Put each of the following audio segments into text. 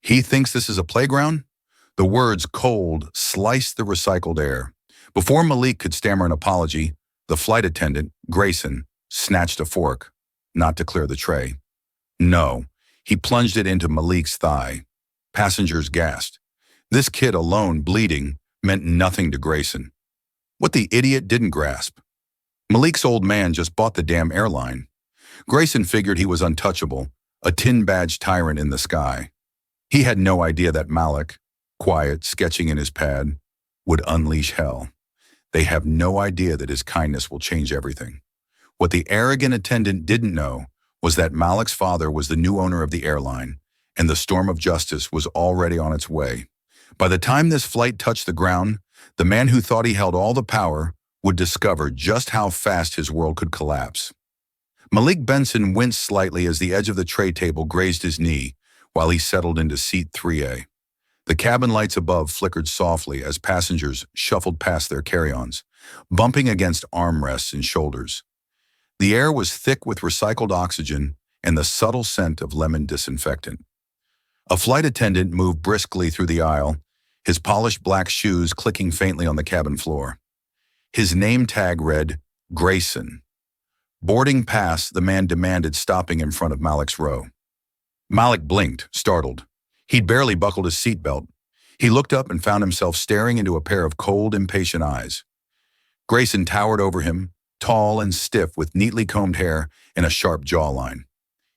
He thinks this is a playground? The words cold sliced the recycled air. Before Malik could stammer an apology, the flight attendant, Grayson, snatched a fork, not to clear the tray. No, he plunged it into Malik's thigh. Passengers gasped. This kid alone, bleeding, meant nothing to Grayson. What the idiot didn't grasp. Malik's old man just bought the damn airline. Grayson figured he was untouchable, a tin-badged tyrant in the sky. He had no idea that Malik, quiet, sketching in his pad, would unleash hell. They have no idea that his kindness will change everything. What the arrogant attendant didn't know was that Malik's father was the new owner of the airline, and the storm of justice was already on its way. By the time this flight touched the ground, the man who thought he held all the power would discover just how fast his world could collapse. Malik Benson winced slightly as the edge of the tray table grazed his knee while he settled into seat 3A. The cabin lights above flickered softly as passengers shuffled past their carry-ons, bumping against armrests and shoulders. The air was thick with recycled oxygen and the subtle scent of lemon disinfectant. A flight attendant moved briskly through the aisle, his polished black shoes clicking faintly on the cabin floor. His name tag read, Grayson. Boarding pass, the man demanded, stopping in front of Malik's row. Malik blinked, startled. He'd barely buckled his seatbelt. He looked up and found himself staring into a pair of cold, impatient eyes. Grayson towered over him, tall and stiff with neatly combed hair and a sharp jawline.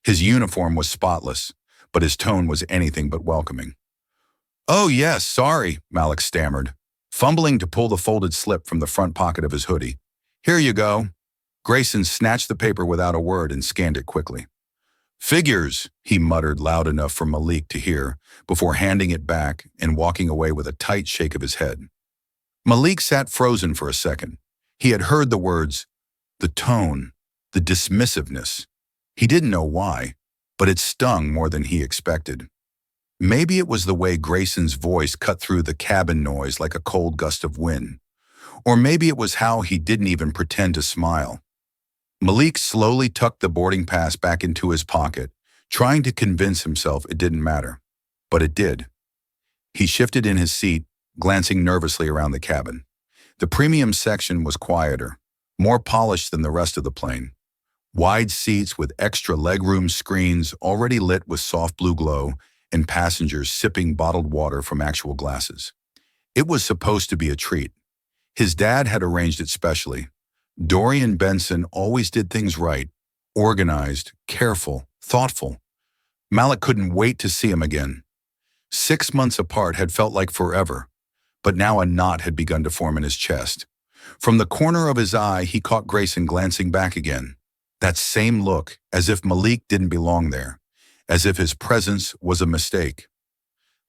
His uniform was spotless, but his tone was anything but welcoming. "Oh yes, sorry," Malik stammered, fumbling to pull the folded slip from the front pocket of his hoodie. "Here you go." Grayson snatched the paper without a word and scanned it quickly. "Figures," he muttered loud enough for Malik to hear, before handing it back and walking away with a tight shake of his head. Malik sat frozen for a second. He had heard the words, the tone, the dismissiveness. He didn't know why, but it stung more than he expected. Maybe it was the way Grayson's voice cut through the cabin noise like a cold gust of wind. Or maybe it was how he didn't even pretend to smile. Malik slowly tucked the boarding pass back into his pocket, trying to convince himself it didn't matter. But it did. He shifted in his seat, glancing nervously around the cabin. The premium section was quieter, more polished than the rest of the plane. Wide seats with extra legroom screens already lit with soft blue glow and passengers sipping bottled water from actual glasses. It was supposed to be a treat. His dad had arranged it specially. Dorian Benson always did things right, organized, careful, thoughtful. Malik couldn't wait to see him again. 6 months apart had felt like forever, but now a knot had begun to form in his chest. From the corner of his eye, he caught Grayson glancing back again. That same look, as if Malik didn't belong there, as if his presence was a mistake.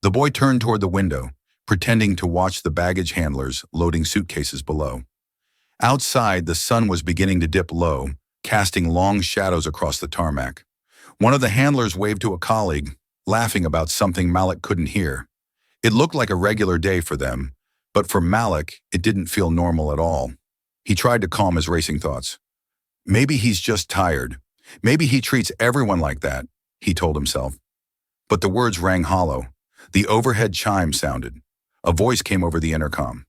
The boy turned toward the window, pretending to watch the baggage handlers loading suitcases below. Outside, the sun was beginning to dip low, casting long shadows across the tarmac. One of the handlers waved to a colleague, laughing about something Malik couldn't hear. It looked like a regular day for them, but for Malik, it didn't feel normal at all. He tried to calm his racing thoughts. Maybe he's just tired. Maybe he treats everyone like that, he told himself. But the words rang hollow. The overhead chime sounded. A voice came over the intercom.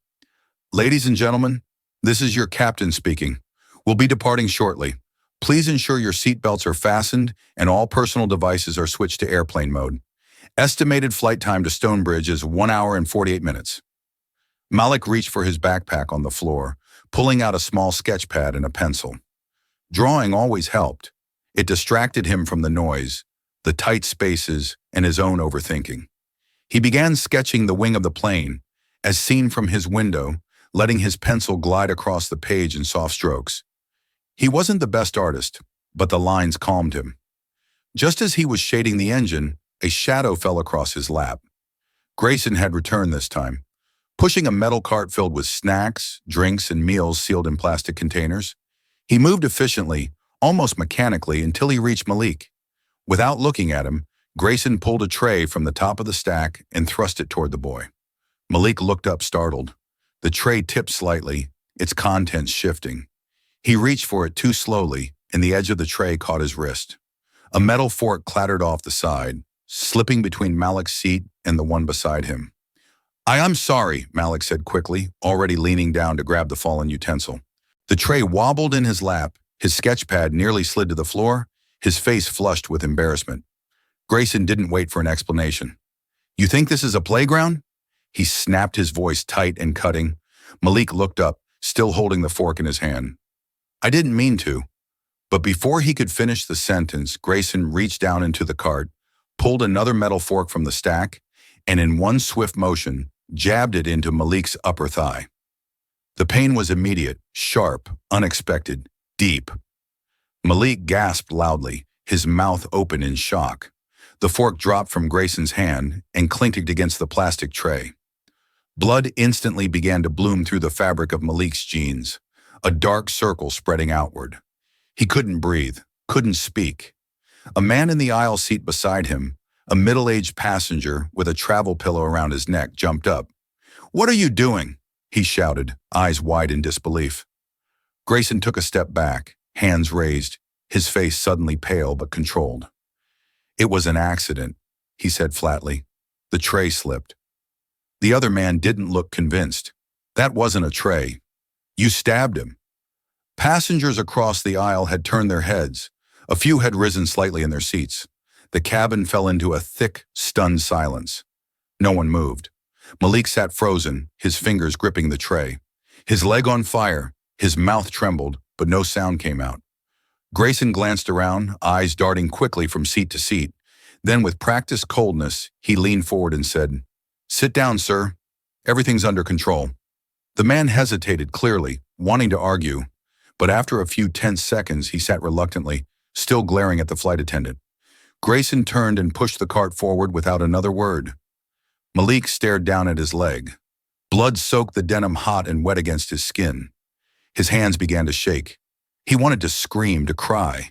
"Ladies and gentlemen, this is your captain speaking. We'll be departing shortly. Please ensure your seatbelts are fastened and all personal devices are switched to airplane mode. Estimated flight time to Stonebridge is 1 hour and 48 minutes. Malik reached for his backpack on the floor, pulling out a small sketch pad and a pencil. Drawing always helped. It distracted him from the noise, the tight spaces, and his own overthinking. He began sketching the wing of the plane, as seen from his window, letting his pencil glide across the page in soft strokes. He wasn't the best artist, but the lines calmed him. Just as he was shading the engine, a shadow fell across his lap. Grayson had returned this time, pushing a metal cart filled with snacks, drinks, and meals sealed in plastic containers. He moved efficiently, almost mechanically, until he reached Malik. Without looking at him, Grayson pulled a tray from the top of the stack and thrust it toward the boy. Malik looked up, startled. The tray tipped slightly, its contents shifting. He reached for it too slowly, and the edge of the tray caught his wrist. A metal fork clattered off the side, slipping between Malik's seat and the one beside him. I'm sorry, Malik said quickly, already leaning down to grab the fallen utensil. The tray wobbled in his lap, his sketchpad nearly slid to the floor, his face flushed with embarrassment. Grayson didn't wait for an explanation. You think this is a playground? He snapped, his voice tight and cutting. Malik looked up, still holding the fork in his hand. I didn't mean to. But before he could finish the sentence, Grayson reached down into the cart, pulled another metal fork from the stack, and in one swift motion, jabbed it into Malik's upper thigh. The pain was immediate, sharp, unexpected, deep. Malik gasped loudly, his mouth open in shock. The fork dropped from Grayson's hand and clinked against the plastic tray. Blood instantly began to bloom through the fabric of Malik's jeans, a dark circle spreading outward. He couldn't breathe, couldn't speak. A man in the aisle seat beside him, a middle-aged passenger with a travel pillow around his neck, jumped up. What are you doing? He shouted, eyes wide in disbelief. Grayson took a step back, hands raised, his face suddenly pale but controlled. It was an accident, he said flatly. The tray slipped. The other man didn't look convinced. That wasn't a tray. You stabbed him. Passengers across the aisle had turned their heads. A few had risen slightly in their seats. The cabin fell into a thick, stunned silence. No one moved. Malik sat frozen, his fingers gripping the tray. His leg on fire, his mouth trembled, but no sound came out. Grayson glanced around, eyes darting quickly from seat to seat. Then, with practiced coldness, he leaned forward and said, Sit down, sir. Everything's under control. The man hesitated clearly, wanting to argue, but after a few tense seconds, he sat reluctantly, still glaring at the flight attendant. Grayson turned and pushed the cart forward without another word. Malik stared down at his leg. Blood soaked the denim hot and wet against his skin. His hands began to shake. He wanted to scream, to cry,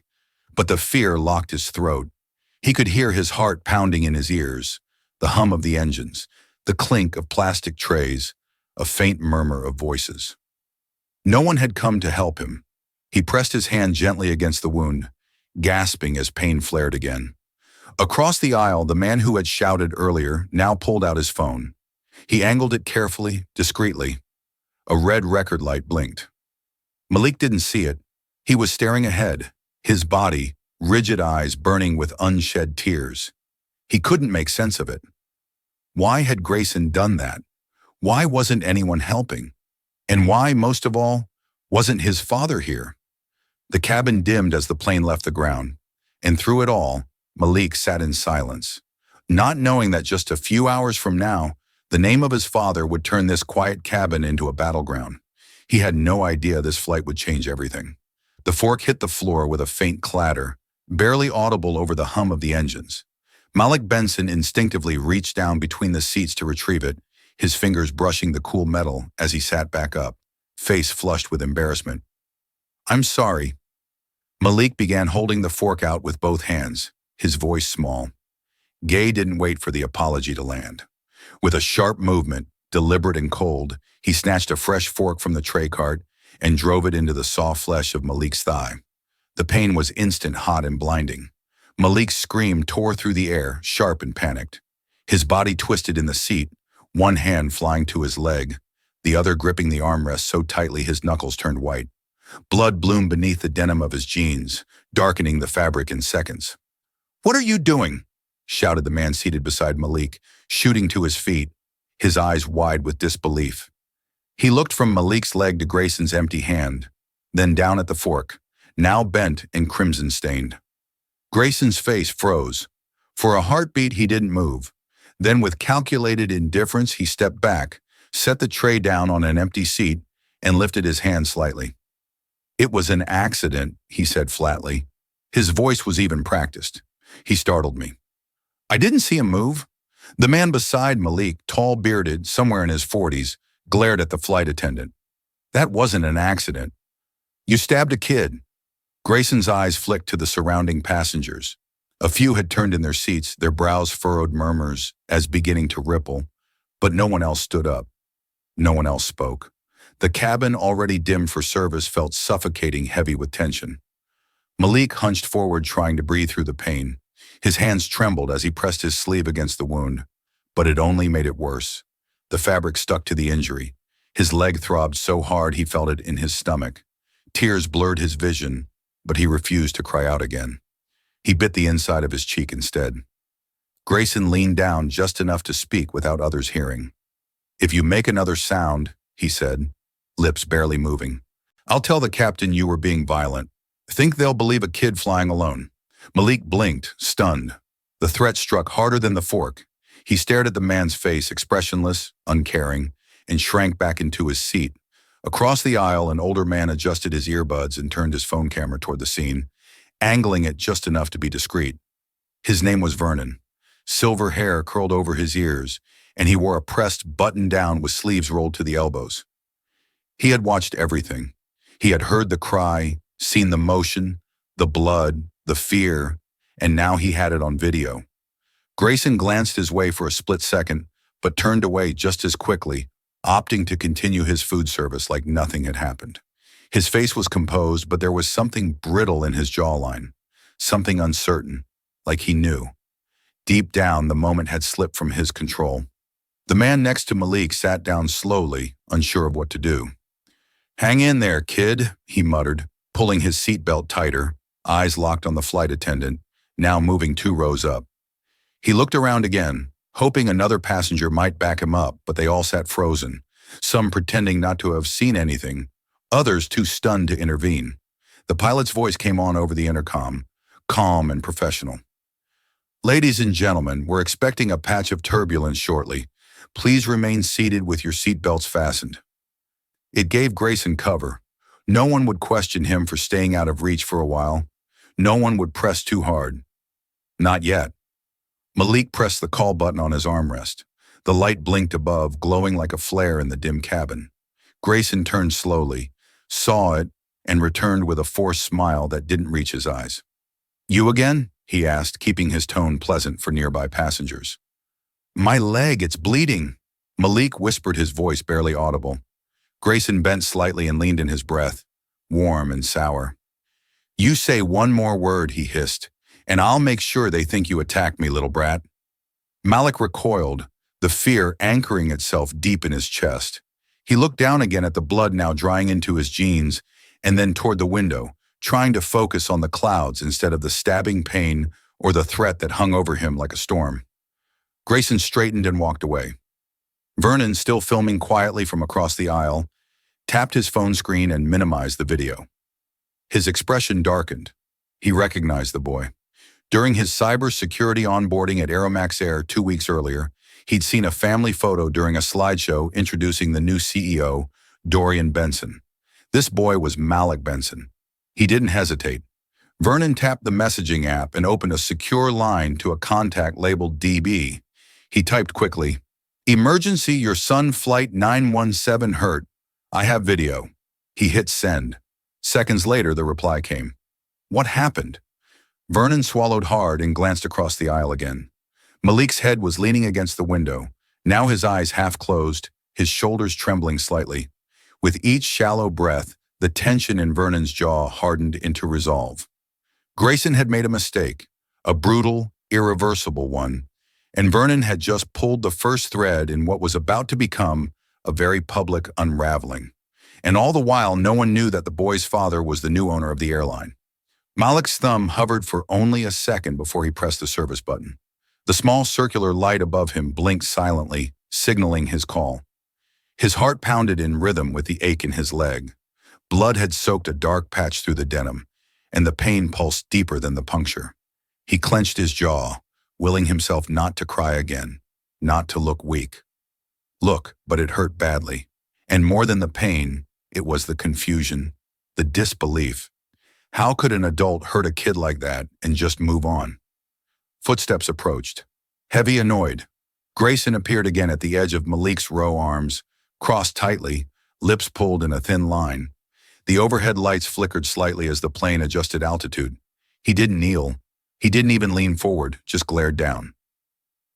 but the fear locked his throat. He could hear his heart pounding in his ears, the hum of the engines, the clink of plastic trays, a faint murmur of voices. No one had come to help him. He pressed his hand gently against the wound, gasping as pain flared again. Across the aisle, the man who had shouted earlier now pulled out his phone. He angled it carefully, discreetly. A red record light blinked. Malik didn't see it. He was staring ahead, his body, rigid eyes burning with unshed tears. He couldn't make sense of it. Why had Grayson done that? Why wasn't anyone helping? And why, most of all, wasn't his father here? The cabin dimmed as the plane left the ground, and through it all, Malik sat in silence, not knowing that just a few hours from now, the name of his father would turn this quiet cabin into a battleground. He had no idea this flight would change everything. The fork hit the floor with a faint clatter, barely audible over the hum of the engines. Malik Benson instinctively reached down between the seats to retrieve it, his fingers brushing the cool metal as he sat back up, face flushed with embarrassment. I'm sorry. Malik began holding the fork out with both hands, his voice small. Gay didn't wait for the apology to land. With a sharp movement, deliberate and cold, he snatched a fresh fork from the tray cart and drove it into the soft flesh of Malik's thigh. The pain was instant, hot and blinding. Malik's scream tore through the air, sharp and panicked. His body twisted in the seat, one hand flying to his leg, the other gripping the armrest so tightly his knuckles turned white. Blood bloomed beneath the denim of his jeans, darkening the fabric in seconds. What are you doing? Shouted the man seated beside Malik, shooting to his feet, his eyes wide with disbelief. He looked from Malik's leg to Grayson's empty hand, then down at the fork, now bent and crimson-stained. Grayson's face froze. For a heartbeat, he didn't move. Then, with calculated indifference, he stepped back, set the tray down on an empty seat, and lifted his hand slightly. It was an accident, he said flatly. His voice was even practiced. He startled me. I didn't see him move. The man beside Malik, tall-bearded, somewhere in his 40s, glared at the flight attendant. That wasn't an accident. You stabbed a kid. Grayson's eyes flicked to the surrounding passengers. A few had turned in their seats, their brows furrowed murmurs as beginning to ripple, but no one else stood up. No one else spoke. The cabin, already dimmed for service, felt suffocating, heavy with tension. Malik hunched forward, trying to breathe through the pain. His hands trembled as he pressed his sleeve against the wound, but it only made it worse. The fabric stuck to the injury. His leg throbbed so hard he felt it in his stomach. Tears blurred his vision, but he refused to cry out again. He bit the inside of his cheek instead. Grayson leaned down just enough to speak without others hearing. "If you make another sound," he said, lips barely moving, "I'll tell the captain you were being violent. Think they'll believe a kid flying alone." Malik blinked, stunned. The threat struck harder than the fork. He stared at the man's face, expressionless, uncaring, and shrank back into his seat. Across the aisle, an older man adjusted his earbuds and turned his phone camera toward the scene, angling it just enough to be discreet. His name was Vernon. Silver hair curled over his ears, and he wore a pressed button-down with sleeves rolled to the elbows. He had watched everything. He had heard the cry, seen the motion, the blood, the fear, and now he had it on video. Grayson glanced his way for a split second, but turned away just as quickly, opting to continue his food service like nothing had happened. His face was composed, but there was something brittle in his jawline, something uncertain, like he knew. Deep down, the moment had slipped from his control. The man next to Malik sat down slowly, unsure of what to do. "Hang in there, kid," he muttered, pulling his seatbelt tighter, eyes locked on the flight attendant, now moving 2 rows up. He looked around again, hoping another passenger might back him up, but they all sat frozen, some pretending not to have seen anything, others too stunned to intervene. The pilot's voice came on over the intercom, calm and professional. "Ladies and gentlemen, we're expecting a patch of turbulence shortly. Please remain seated with your seatbelts fastened." It gave Grayson cover. No one would question him for staying out of reach for a while. No one would press too hard. Not yet. Malik pressed the call button on his armrest. The light blinked above, glowing like a flare in the dim cabin. Grayson turned slowly, saw it, and returned with a forced smile that didn't reach his eyes. "You again?" he asked, keeping his tone pleasant for nearby passengers. "My leg, it's bleeding," Malik whispered, his voice barely audible. Grayson bent slightly and leaned in his breath, warm and sour. "You say one more word," he hissed, "and I'll make sure they think you attacked me, little brat." Malik recoiled, the fear anchoring itself deep in his chest. He looked down again at the blood now drying into his jeans, and then toward the window, trying to focus on the clouds instead of the stabbing pain or the threat that hung over him like a storm. Grayson straightened and walked away. Vernon, still filming quietly from across the aisle, tapped his phone screen and minimized the video. His expression darkened. He recognized the boy. During his cybersecurity onboarding at Aeromax Air 2 weeks earlier, he'd seen a family photo during a slideshow introducing the new CEO, Dorian Benson. This boy was Malik Benson. He didn't hesitate. Vernon tapped the messaging app and opened a secure line to a contact labeled DB. He typed quickly, "Emergency, your son flight 917 hurt. I have video." He hit send. Seconds later, the reply came. What happened? Vernon swallowed hard and glanced across the aisle again. Malik's head was leaning against the window, now his eyes half closed, his shoulders trembling slightly. With each shallow breath, the tension in Vernon's jaw hardened into resolve. Grayson had made a mistake, a brutal, irreversible one, and Vernon had just pulled the first thread in what was about to become a very public unraveling. And all the while, no one knew that the boy's father was the new owner of the airline. Malik's thumb hovered for only a second before he pressed the service button. The small circular light above him blinked silently, signaling his call. His heart pounded in rhythm with the ache in his leg. Blood had soaked a dark patch through the denim, and the pain pulsed deeper than the puncture. He clenched his jaw, willing himself not to cry again, not to look weak. Look, but it hurt badly. And more than the pain, it was the confusion, the disbelief. How could an adult hurt a kid like that and just move on? Footsteps approached. Heavy, annoyed, Grayson appeared again at the edge of Malik's row, arms crossed tightly, lips pulled in a thin line. The overhead lights flickered slightly as the plane adjusted altitude. He didn't kneel. He didn't even lean forward, just glared down.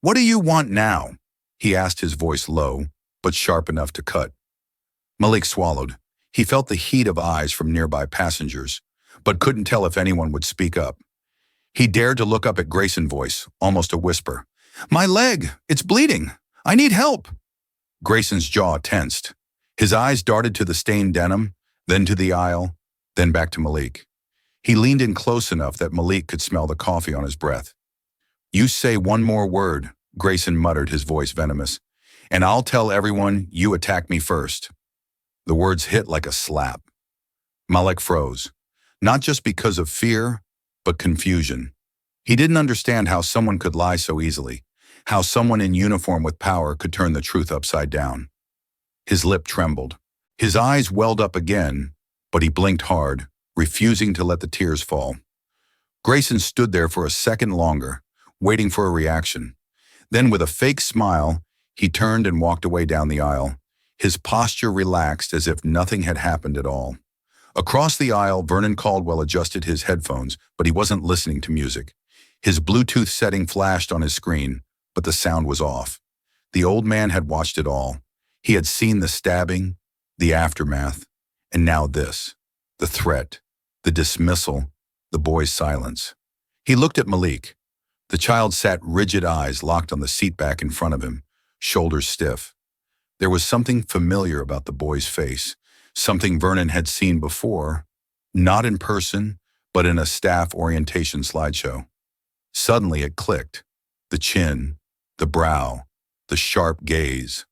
"What do you want now?" he asked, his voice low, but sharp enough to cut. Malik swallowed. He felt the heat of eyes from nearby passengers, but couldn't tell if anyone would speak up. He dared to look up at Grayson's voice, almost a whisper. "My leg! It's bleeding! I need help!" Grayson's jaw tensed. His eyes darted to the stained denim, then to the aisle, then back to Malik. He leaned in close enough that Malik could smell the coffee on his breath. "You say one more word," Grayson muttered, his voice venomous, "and I'll tell everyone you attacked me first." The words hit like a slap. Malik froze, not just because of fear, but confusion. He didn't understand how someone could lie so easily, how someone in uniform with power could turn the truth upside down. His lip trembled. His eyes welled up again, but he blinked hard, refusing to let the tears fall. Grayson stood there for a second longer, waiting for a reaction. Then, with a fake smile, he turned and walked away down the aisle, his posture relaxed as if nothing had happened at all. Across the aisle, Vernon Caldwell adjusted his headphones, but he wasn't listening to music. His Bluetooth setting flashed on his screen, but the sound was off. The old man had watched it all. He had seen the stabbing, the aftermath, and now this, the threat, the dismissal, the boy's silence. He looked at Malik. The child sat rigid, eyes locked on the seat back in front of him, shoulders stiff. There was something familiar about the boy's face, something Vernon had seen before, not in person, but in a staff orientation slideshow. Suddenly it clicked. The chin, the brow, the sharp gaze.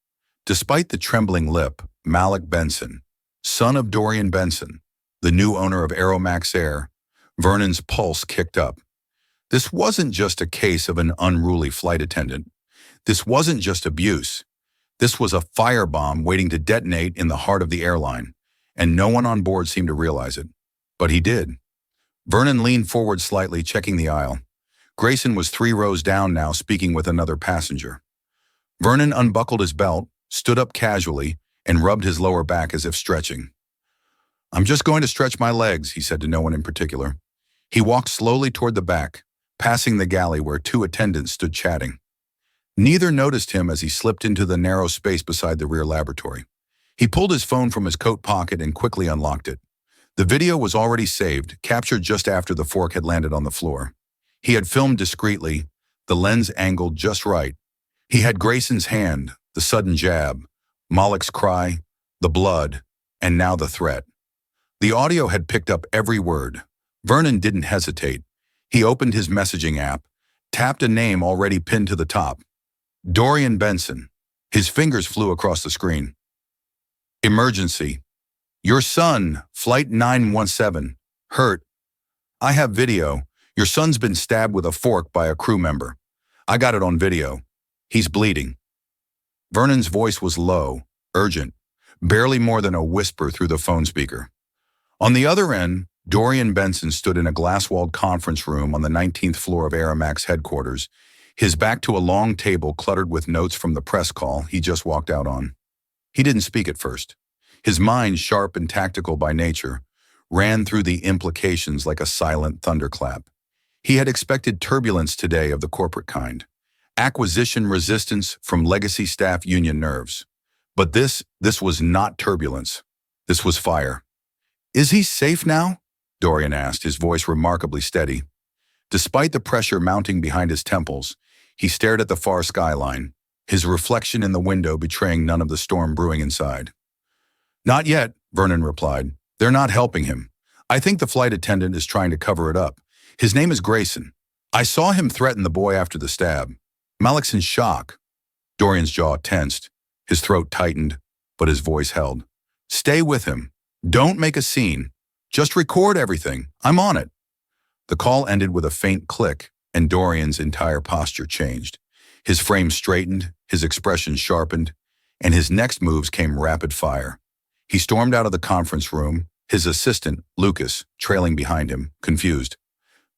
Despite the trembling lip, Malik Benson, son of Dorian Benson, the new owner of Aeromax Air, Vernon's pulse kicked up. This wasn't just a case of an unruly flight attendant. This wasn't just abuse. This was a firebomb waiting to detonate in the heart of the airline, and no one on board seemed to realize it. But he did. Vernon leaned forward slightly, checking the aisle. Grayson was 3 rows down now, speaking with another passenger. Vernon unbuckled his belt, stood up casually, and rubbed his lower back as if stretching. "I'm just going to stretch my legs," he said to no one in particular. He walked slowly toward the back, passing the galley where 2 attendants stood chatting. Neither noticed him as he slipped into the narrow space beside the rear laboratory. He pulled his phone from his coat pocket and quickly unlocked it. The video was already saved, captured just after the fork had landed on the floor. He had filmed discreetly, the lens angled just right. He had Grayson's hand, the sudden jab, Malik's cry, the blood, and now the threat. The audio had picked up every word. Vernon didn't hesitate. He opened his messaging app, tapped a name already pinned to the top. Dorian Benson. His fingers flew across the screen. "Emergency. Your son, Flight 917, hurt. I have video. Your son's been stabbed with a fork by a crew member. I got it on video. He's bleeding." Vernon's voice was low, urgent, barely more than a whisper through the phone speaker. On the other end, Dorian Benson stood in a glass-walled conference room on the 19th floor of Aeromax headquarters, his back to a long table cluttered with notes from the press call he just walked out on. He didn't speak at first. His mind, sharp and tactical by nature, ran through the implications like a silent thunderclap. He had expected turbulence today of the corporate kind. Acquisition resistance from legacy staff union nerves. But this was not turbulence. This was fire. "Is he safe now?" Dorian asked, his voice remarkably steady. Despite the pressure mounting behind his temples, he stared at the far skyline, his reflection in the window betraying none of the storm brewing inside. "Not yet," Vernon replied. "They're not helping him. I think the flight attendant is trying to cover it up. His name is Grayson. I saw him threaten the boy after the stab. Malik's in shock." Dorian's jaw tensed, his throat tightened, but his voice held. "Stay with him. Don't make a scene. Just record everything. I'm on it." The call ended with a faint click, and Dorian's entire posture changed. His frame straightened, his expression sharpened, and his next moves came rapid fire. He stormed out of the conference room, his assistant, Lucas, trailing behind him, confused.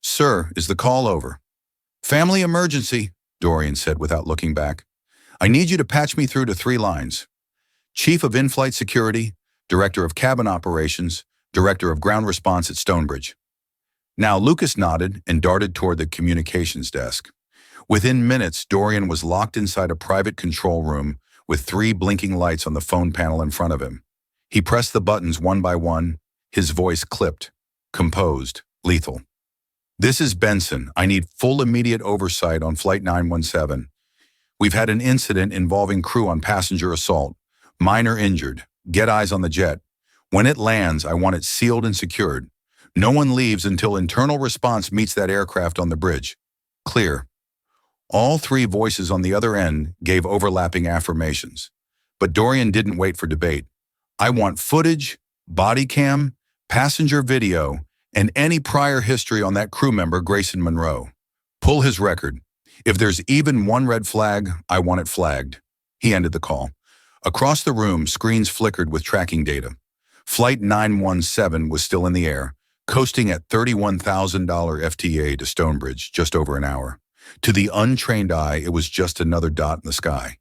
"Sir, is the call over?" "Family emergency," Dorian said without looking back. "I need you to patch me through to 3 lines. Chief of In-Flight Security, Director of Cabin Operations, Director of Ground Response at Stonebridge." Now Lucas nodded and darted toward the communications desk. Within minutes, Dorian was locked inside a private control room with 3 blinking lights on the phone panel in front of him. He pressed the buttons one by one, his voice clipped, composed, lethal. This is Benson. I need full immediate oversight on Flight 917. We've had an incident involving crew on passenger assault. Minor injured. Get eyes on the jet. When it lands, I want it sealed and secured. No one leaves until internal response meets that aircraft on the bridge. Clear. All three voices on the other end gave overlapping affirmations. But Dorian didn't wait for debate. I want footage, body cam, passenger video, and any prior history on that crew member, Grayson Monroe. Pull his record. If there's even one red flag, I want it flagged. He ended the call. Across the room, screens flickered with tracking data. Flight 917 was still in the air, coasting at $31,000 FTA to Stonebridge, just over an hour. To the untrained eye, it was just another dot in the sky.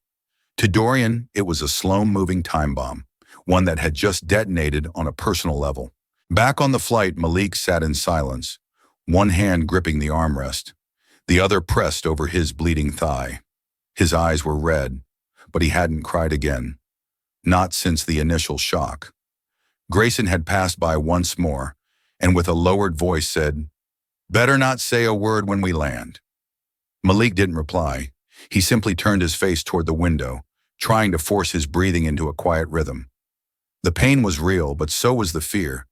To Dorian, it was a slow-moving time bomb, one that had just detonated on a personal level. Back on the flight, Malik sat in silence, one hand gripping the armrest, the other pressed over his bleeding thigh. His eyes were red, but he hadn't cried again. Not since the initial shock. Grayson had passed by once more, and with a lowered voice said, "Better not say a word when we land." Malik didn't reply. He simply turned his face toward the window, trying to force his breathing into a quiet rhythm. The pain was real, but so was the fear.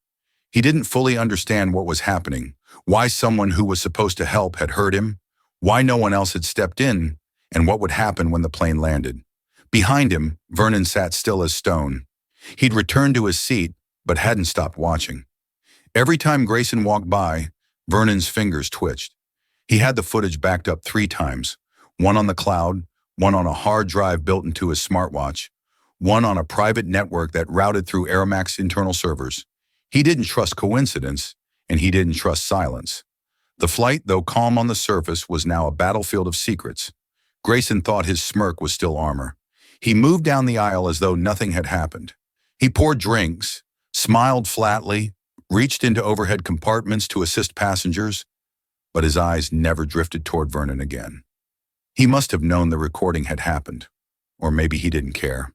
He didn't fully understand what was happening, why someone who was supposed to help had hurt him, why no one else had stepped in, and what would happen when the plane landed. Behind him, Vernon sat still as stone. He'd returned to his seat, but hadn't stopped watching. Every time Grayson walked by, Vernon's fingers twitched. He had the footage backed up 3 times, one on the cloud, one on a hard drive built into his smartwatch, one on a private network that routed through Airmac's internal servers. He didn't trust coincidence, and he didn't trust silence. The flight, though calm on the surface, was now a battlefield of secrets. Grayson thought his smirk was still armor. He moved down the aisle as though nothing had happened. He poured drinks, smiled flatly, reached into overhead compartments to assist passengers, but his eyes never drifted toward Vernon again. He must have known the recording had happened, or maybe he didn't care.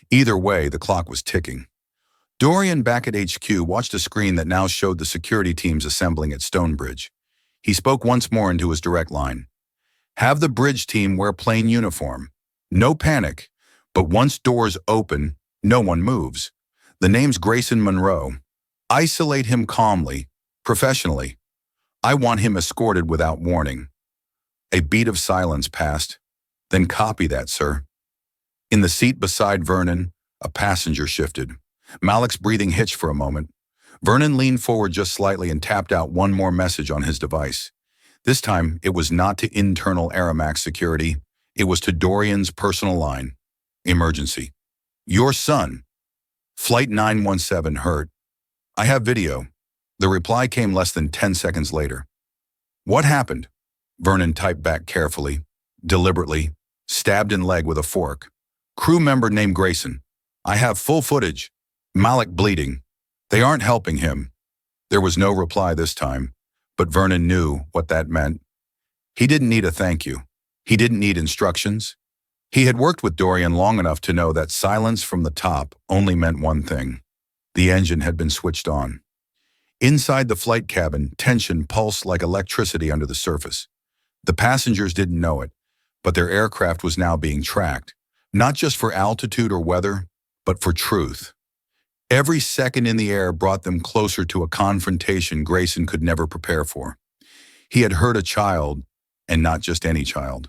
Either way, the clock was ticking. Dorian, back at HQ, watched a screen that now showed the security teams assembling at Stonebridge. He spoke once more into his direct line. Have the bridge team wear plain uniform. No panic, but once doors open, no one moves. The name's Grayson Monroe. Isolate him calmly, professionally. I want him escorted without warning. A beat of silence passed. Then copy that, sir. In the seat beside Vernon, a passenger shifted. Malik's breathing hitched for a moment. Vernon leaned forward just slightly and tapped out one more message on his device. This time, it was not to internal Airmax security. It was to Dorian's personal line. Emergency. Your son. Flight 917 hurt. I have video. The reply came less than 10 seconds later. What happened? Vernon typed back carefully, deliberately, stabbed in leg with a fork. Crew member named Grayson. I have full footage. Malik bleeding. They aren't helping him. There was no reply this time, but Vernon knew what that meant. He didn't need a thank you. He didn't need instructions. He had worked with Dorian long enough to know that silence from the top only meant one thing. The engine had been switched on. Inside the flight cabin, tension pulsed like electricity under the surface. The passengers didn't know it, but their aircraft was now being tracked, not just for altitude or weather, but for truth. Every second in the air brought them closer to a confrontation Grayson could never prepare for. He had hurt a child, and not just any child.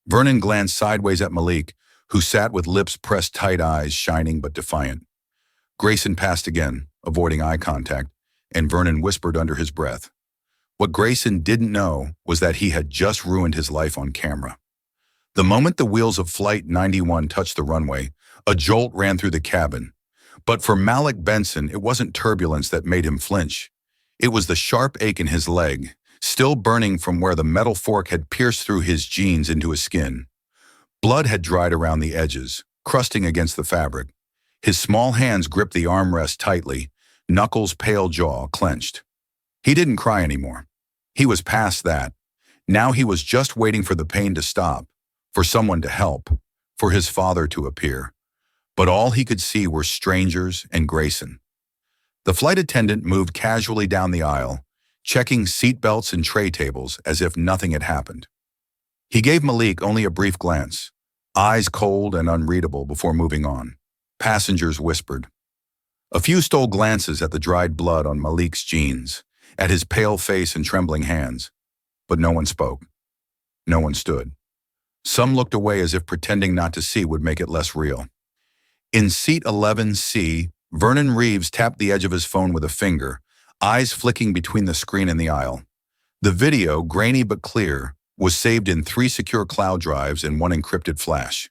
Vernon glanced sideways at Malik, who sat with lips pressed tight, eyes shining but defiant. Grayson passed again, avoiding eye contact, and Vernon whispered under his breath. What Grayson didn't know was that he had just ruined his life on camera. The moment the wheels of Flight 91 touched the runway, a jolt ran through the cabin. But for Malik Benson, it wasn't turbulence that made him flinch. It was the sharp ache in his leg, still burning from where the metal fork had pierced through his jeans into his skin. Blood had dried around the edges, crusting against the fabric. His small hands gripped the armrest tightly, knuckles, pale jaw clenched. He didn't cry anymore. He was past that. Now he was just waiting for the pain to stop, for someone to help, for his father to appear. But all he could see were strangers and Grayson. The flight attendant moved casually down the aisle, checking seatbelts and tray tables as if nothing had happened. He gave Malik only a brief glance, eyes cold and unreadable before moving on. Passengers whispered. A few stole glances at the dried blood on Malik's jeans, at his pale face and trembling hands, but no one spoke. No one stood. Some looked away as if pretending not to see would make it less real. In seat 11C, Vernon Reeves tapped the edge of his phone with a finger, eyes flicking between the screen and the aisle. The video, grainy but clear, was saved in 3 secure cloud drives and 1 encrypted flash.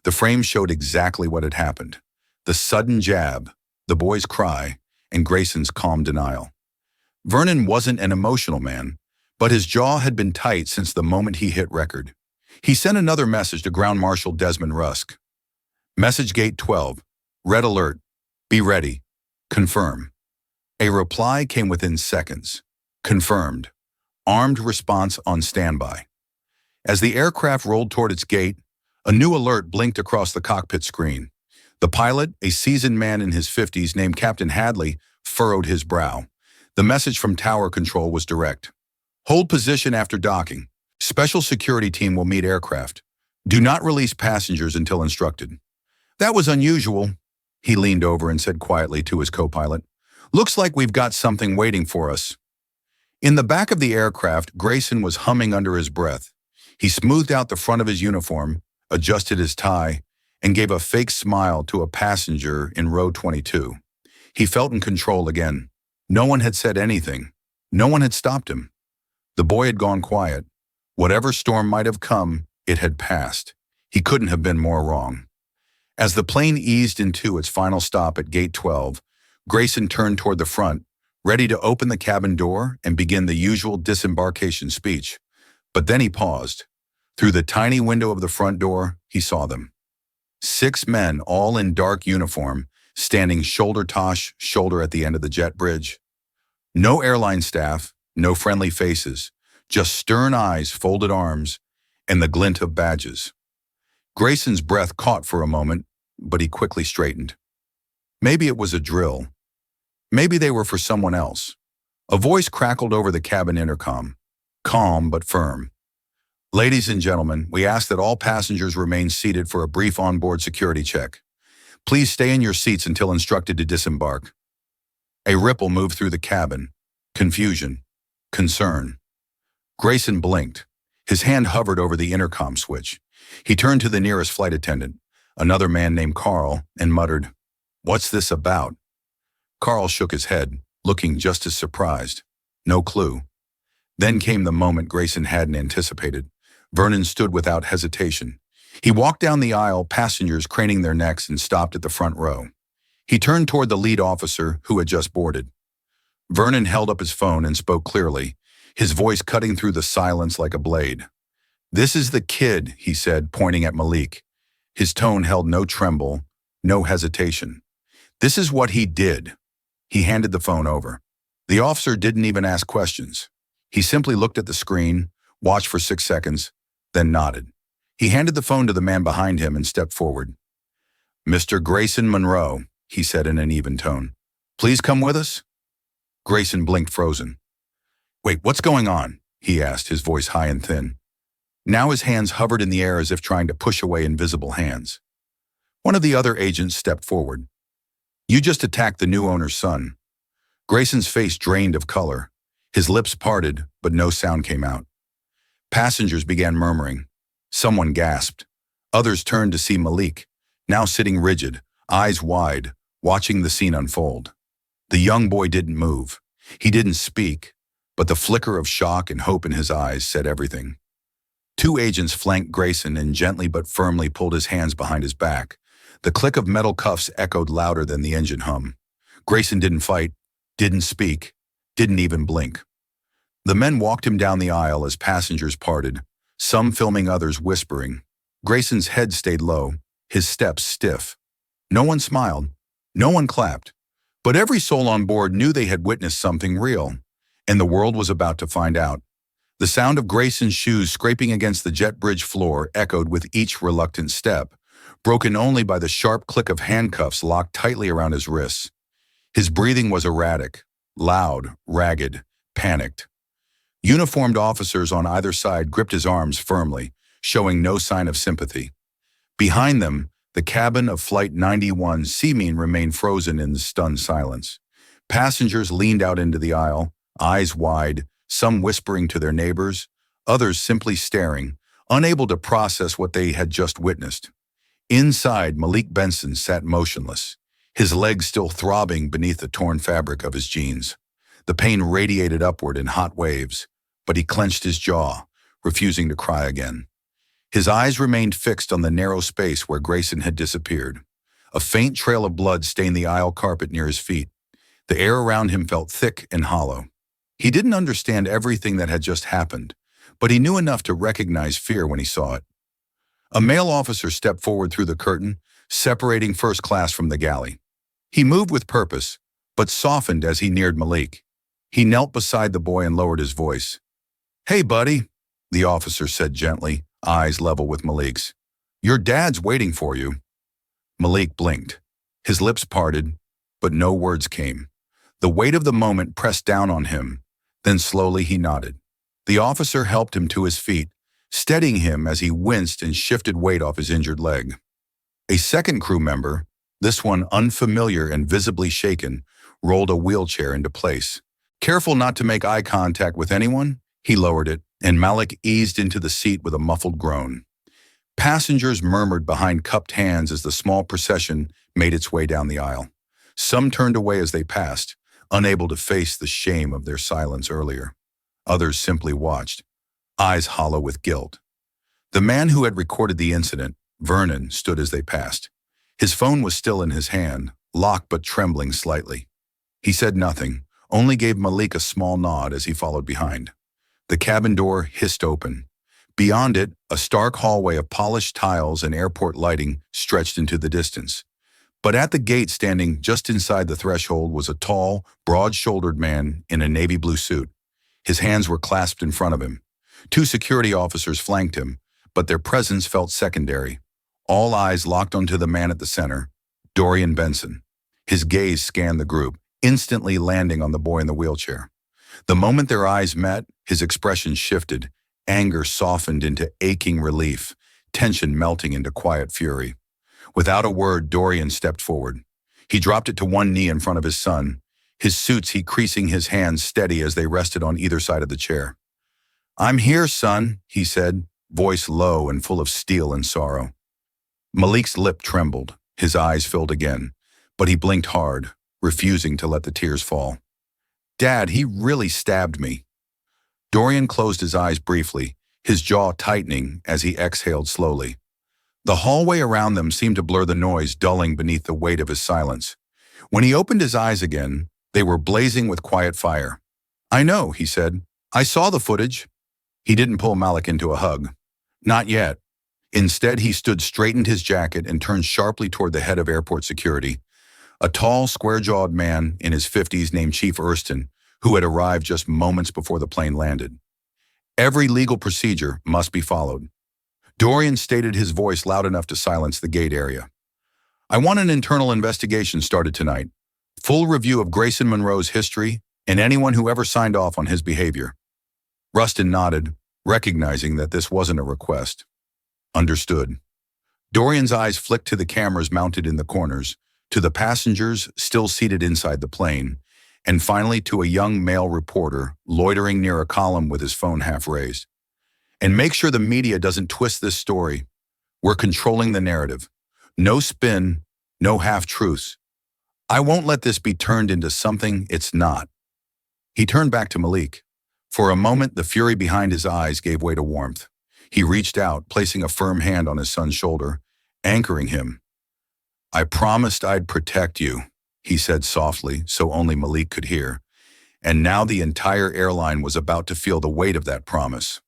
The frame showed exactly what had happened. The sudden jab, the boy's cry, and Grayson's calm denial. Vernon wasn't an emotional man, but his jaw had been tight since the moment he hit record. He sent another message to Ground Marshal Desmond Rusk. Message Gate 12. Red alert. Be ready. Confirm. A reply came within seconds. Confirmed. Armed response on standby. As the aircraft rolled toward its gate, a new alert blinked across the cockpit screen. The pilot, a seasoned man in his 50s named Captain Hadley, furrowed his brow. The message from tower control was direct. Hold position after docking. Special security team will meet aircraft. Do not release passengers until instructed. That was unusual. He leaned over and said quietly to his co-pilot. Looks like we've got something waiting for us. In the back of the aircraft, Grayson was humming under his breath. He smoothed out the front of his uniform, adjusted his tie, and gave a fake smile to a passenger in row 22. He felt in control again. No one had said anything. No one had stopped him. The boy had gone quiet. Whatever storm might have come, it had passed. He couldn't have been more wrong. As the plane eased into its final stop at Gate 12, Grayson turned toward the front, ready to open the cabin door and begin the usual disembarkation speech. But then he paused. Through the tiny window of the front door, he saw them. 6 men, all in dark uniform, standing shoulder to shoulder at the end of the jet bridge. No airline staff, no friendly faces, just stern eyes, folded arms, and the glint of badges. Grayson's breath caught for a moment, but he quickly straightened. Maybe it was a drill. Maybe they were for someone else. A voice crackled over the cabin intercom, calm but firm. Ladies and gentlemen, we ask that all passengers remain seated for a brief onboard security check. Please stay in your seats until instructed to disembark. A ripple moved through the cabin. Confusion. Concern. Grayson blinked. His hand hovered over the intercom switch. He turned to the nearest flight attendant, another man named Carl, and muttered, "What's this about?" Carl shook his head, looking just as surprised. No clue. Then came the moment Grayson hadn't anticipated. Vernon stood without hesitation. He walked down the aisle, passengers craning their necks, and stopped at the front row. He turned toward the lead officer, who had just boarded. Vernon held up his phone and spoke clearly, his voice cutting through the silence like a blade. "This is the kid," he said, pointing at Malik. His tone held no tremble, no hesitation. "This is what he did." He handed the phone over. The officer didn't even ask questions. He simply looked at the screen, watched for 6 seconds, then nodded. He handed the phone to the man behind him and stepped forward. "Mr. Grayson Monroe," he said in an even tone. "Please come with us?" Grayson blinked, frozen. "Wait, what's going on?" he asked, his voice high and thin. Now his hands hovered in the air as if trying to push away invisible hands. One of the other agents stepped forward. "You just attacked the new owner's son." Grayson's face drained of color. His lips parted, but no sound came out. Passengers began murmuring. Someone gasped. Others turned to see Malik, now sitting rigid, eyes wide, watching the scene unfold. The young boy didn't move. He didn't speak, but the flicker of shock and hope in his eyes said everything. 2 agents flanked Grayson and gently but firmly pulled his hands behind his back. The click of metal cuffs echoed louder than the engine hum. Grayson didn't fight, didn't speak, didn't even blink. The men walked him down the aisle as passengers parted, some filming, others whispering. Grayson's head stayed low, his steps stiff. No one smiled, no one clapped, but every soul on board knew they had witnessed something real, and the world was about to find out. The sound of Grayson's shoes scraping against the jet bridge floor echoed with each reluctant step, broken only by the sharp click of handcuffs locked tightly around his wrists. His breathing was erratic, loud, ragged, panicked. Uniformed officers on either side gripped his arms firmly, showing no sign of sympathy. Behind them, the cabin of Flight 91 Seamean remained frozen in the stunned silence. Passengers leaned out into the aisle, eyes wide, some whispering to their neighbors, others simply staring, unable to process what they had just witnessed. Inside, Malik Benson sat motionless, his legs still throbbing beneath the torn fabric of his jeans. The pain radiated upward in hot waves, but he clenched his jaw, refusing to cry again. His eyes remained fixed on the narrow space where Grayson had disappeared. A faint trail of blood stained the aisle carpet near his feet. The air around him felt thick and hollow. He didn't understand everything that had just happened, but he knew enough to recognize fear when he saw it. A male officer stepped forward through the curtain, separating first class from the galley. He moved with purpose, but softened as he neared Malik. He knelt beside the boy and lowered his voice. "Hey, buddy," the officer said gently, eyes level with Malik's. "Your dad's waiting for you." Malik blinked. His lips parted, but no words came. The weight of the moment pressed down on him. Then slowly he nodded. The officer helped him to his feet, steadying him as he winced and shifted weight off his injured leg. A second crew member, this one unfamiliar and visibly shaken, rolled a wheelchair into place. Careful not to make eye contact with anyone, he lowered it, and Malik eased into the seat with a muffled groan. Passengers murmured behind cupped hands as the small procession made its way down the aisle. Some turned away as they passed, unable to face the shame of their silence earlier. Others simply watched, eyes hollow with guilt. The man who had recorded the incident, Vernon, stood as they passed. His phone was still in his hand, locked but trembling slightly. He said nothing, only gave Malik a small nod as he followed behind. The cabin door hissed open. Beyond it, a stark hallway of polished tiles and airport lighting stretched into the distance. But at the gate, standing just inside the threshold, was a tall, broad-shouldered man in a navy blue suit. His hands were clasped in front of him. Two security officers flanked him, but their presence felt secondary. All eyes locked onto the man at the center, Dorian Benson. His gaze scanned the group, instantly landing on the boy in the wheelchair. The moment their eyes met, his expression shifted. Anger softened into aching relief, tension melting into quiet fury. Without a word, Dorian stepped forward. He dropped it to one knee in front of his son, his suits creasing his hands steady as they rested on either side of the chair. "I'm here, son," he said, voice low and full of steel and sorrow. Malik's lip trembled, his eyes filled again, but he blinked hard, refusing to let the tears fall. "Dad, he really stabbed me." Dorian closed his eyes briefly, his jaw tightening as he exhaled slowly. The hallway around them seemed to blur the noise, dulling beneath the weight of his silence. When he opened his eyes again, they were blazing with quiet fire. "I know," he said. "I saw the footage." He didn't pull Malik into a hug. Not yet. Instead, he straightened his jacket and turned sharply toward the head of airport security, a tall, square-jawed man in his 50s named Chief Erston, who had arrived just moments before the plane landed. "Every legal procedure must be followed." Dorian stated, his voice loud enough to silence the gate area. "I want an internal investigation started tonight. Full review of Grayson Monroe's history and anyone who ever signed off on his behavior." Rustin nodded, recognizing that this wasn't a request. "Understood." Dorian's eyes flicked to the cameras mounted in the corners, to the passengers still seated inside the plane, and finally to a young male reporter loitering near a column with his phone half raised. "And make sure the media doesn't twist this story. We're controlling the narrative. No spin, no half-truths. I won't let this be turned into something it's not." He turned back to Malik. For a moment, the fury behind his eyes gave way to warmth. He reached out, placing a firm hand on his son's shoulder, anchoring him. "I promised I'd protect you," he said softly, so only Malik could hear. And now the entire airline was about to feel the weight of that promise.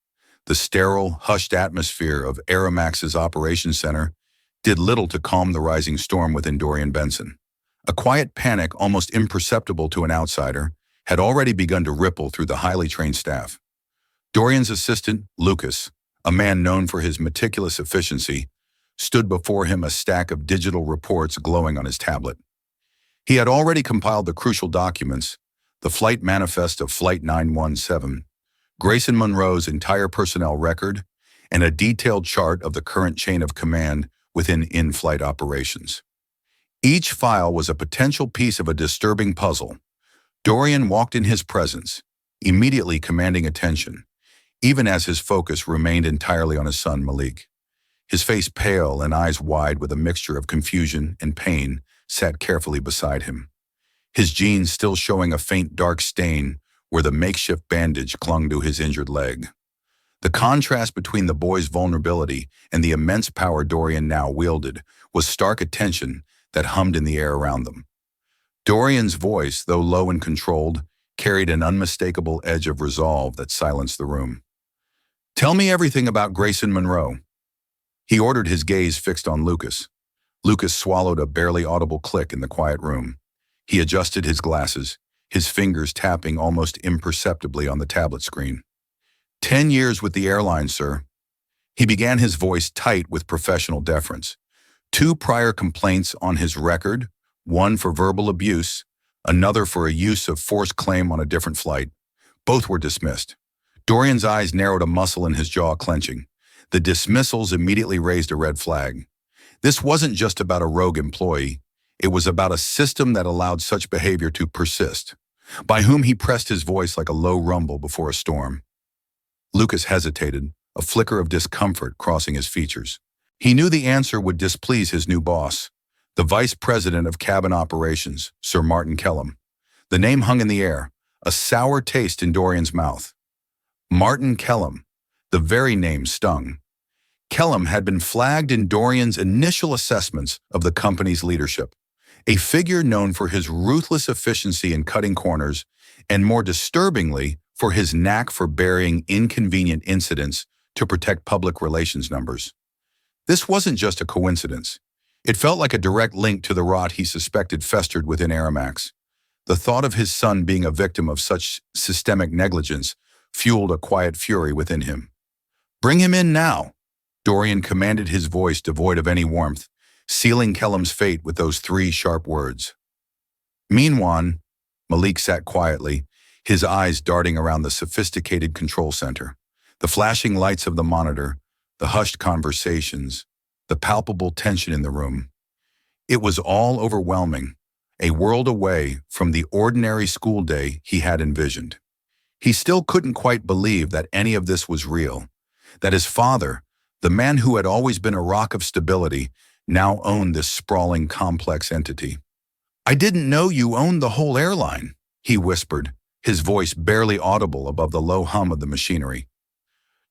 The sterile, hushed atmosphere of Aeromax's operations center did little to calm the rising storm within Dorian Benson. A quiet panic, almost imperceptible to an outsider, had already begun to ripple through the highly trained staff. Dorian's assistant, Lucas, a man known for his meticulous efficiency, stood before him, a stack of digital reports glowing on his tablet. He had already compiled the crucial documents, the flight manifest of Flight 917, Grayson Monroe's entire personnel record, and a detailed chart of the current chain of command within in-flight operations. Each file was a potential piece of a disturbing puzzle. Dorian walked in his presence, immediately commanding attention, even as his focus remained entirely on his son Malik. His face pale and eyes wide with a mixture of confusion and pain sat carefully beside him, his jeans still showing a faint dark stain where the makeshift bandage clung to his injured leg. The contrast between the boy's vulnerability and the immense power Dorian now wielded was stark attention that hummed in the air around them. Dorian's voice, though low and controlled, carried an unmistakable edge of resolve that silenced the room. "Tell me everything about Grayson Monroe." He ordered, his gaze fixed on Lucas. Lucas swallowed a barely audible click in the quiet room. He adjusted his glasses, his fingers tapping almost imperceptibly on the tablet screen. 10 years with the airline, sir." He began, his voice tight with professional deference. 2 prior complaints on his record, one for verbal abuse, another for a use of force claim on a different flight. Both were dismissed. Dorian's eyes narrowed, a muscle in his jaw clenching. The dismissals immediately raised a red flag. This wasn't just about a rogue employee. It was about a system that allowed such behavior to persist. By whom? He pressed his voice like a low rumble before a storm. Lucas hesitated, a flicker of discomfort crossing his features. He knew the answer would displease his new boss, the Vice President of Cabin Operations, Sir Martin Kellum. The name hung in the air, a sour taste in Dorian's mouth. Martin Kellum. The very name stung. Kellum had been flagged in Dorian's initial assessments of the company's leadership, a figure known for his ruthless efficiency in cutting corners, and more disturbingly, for his knack for burying inconvenient incidents to protect public relations numbers. This wasn't just a coincidence. It felt like a direct link to the rot he suspected festered within Aramax. The thought of his son being a victim of such systemic negligence fueled a quiet fury within him. "Bring him in now," Dorian commanded, his voice devoid of any warmth, sealing Kellum's fate with those 3 sharp words. Meanwhile, Malik sat quietly, his eyes darting around the sophisticated control center. The flashing lights of the monitor, the hushed conversations, the palpable tension in the room. It was all overwhelming, a world away from the ordinary school day he had envisioned. He still couldn't quite believe that any of this was real, that his father, the man who had always been a rock of stability, now owned this sprawling, complex entity. "I didn't know you owned the whole airline," he whispered, his voice barely audible above the low hum of the machinery.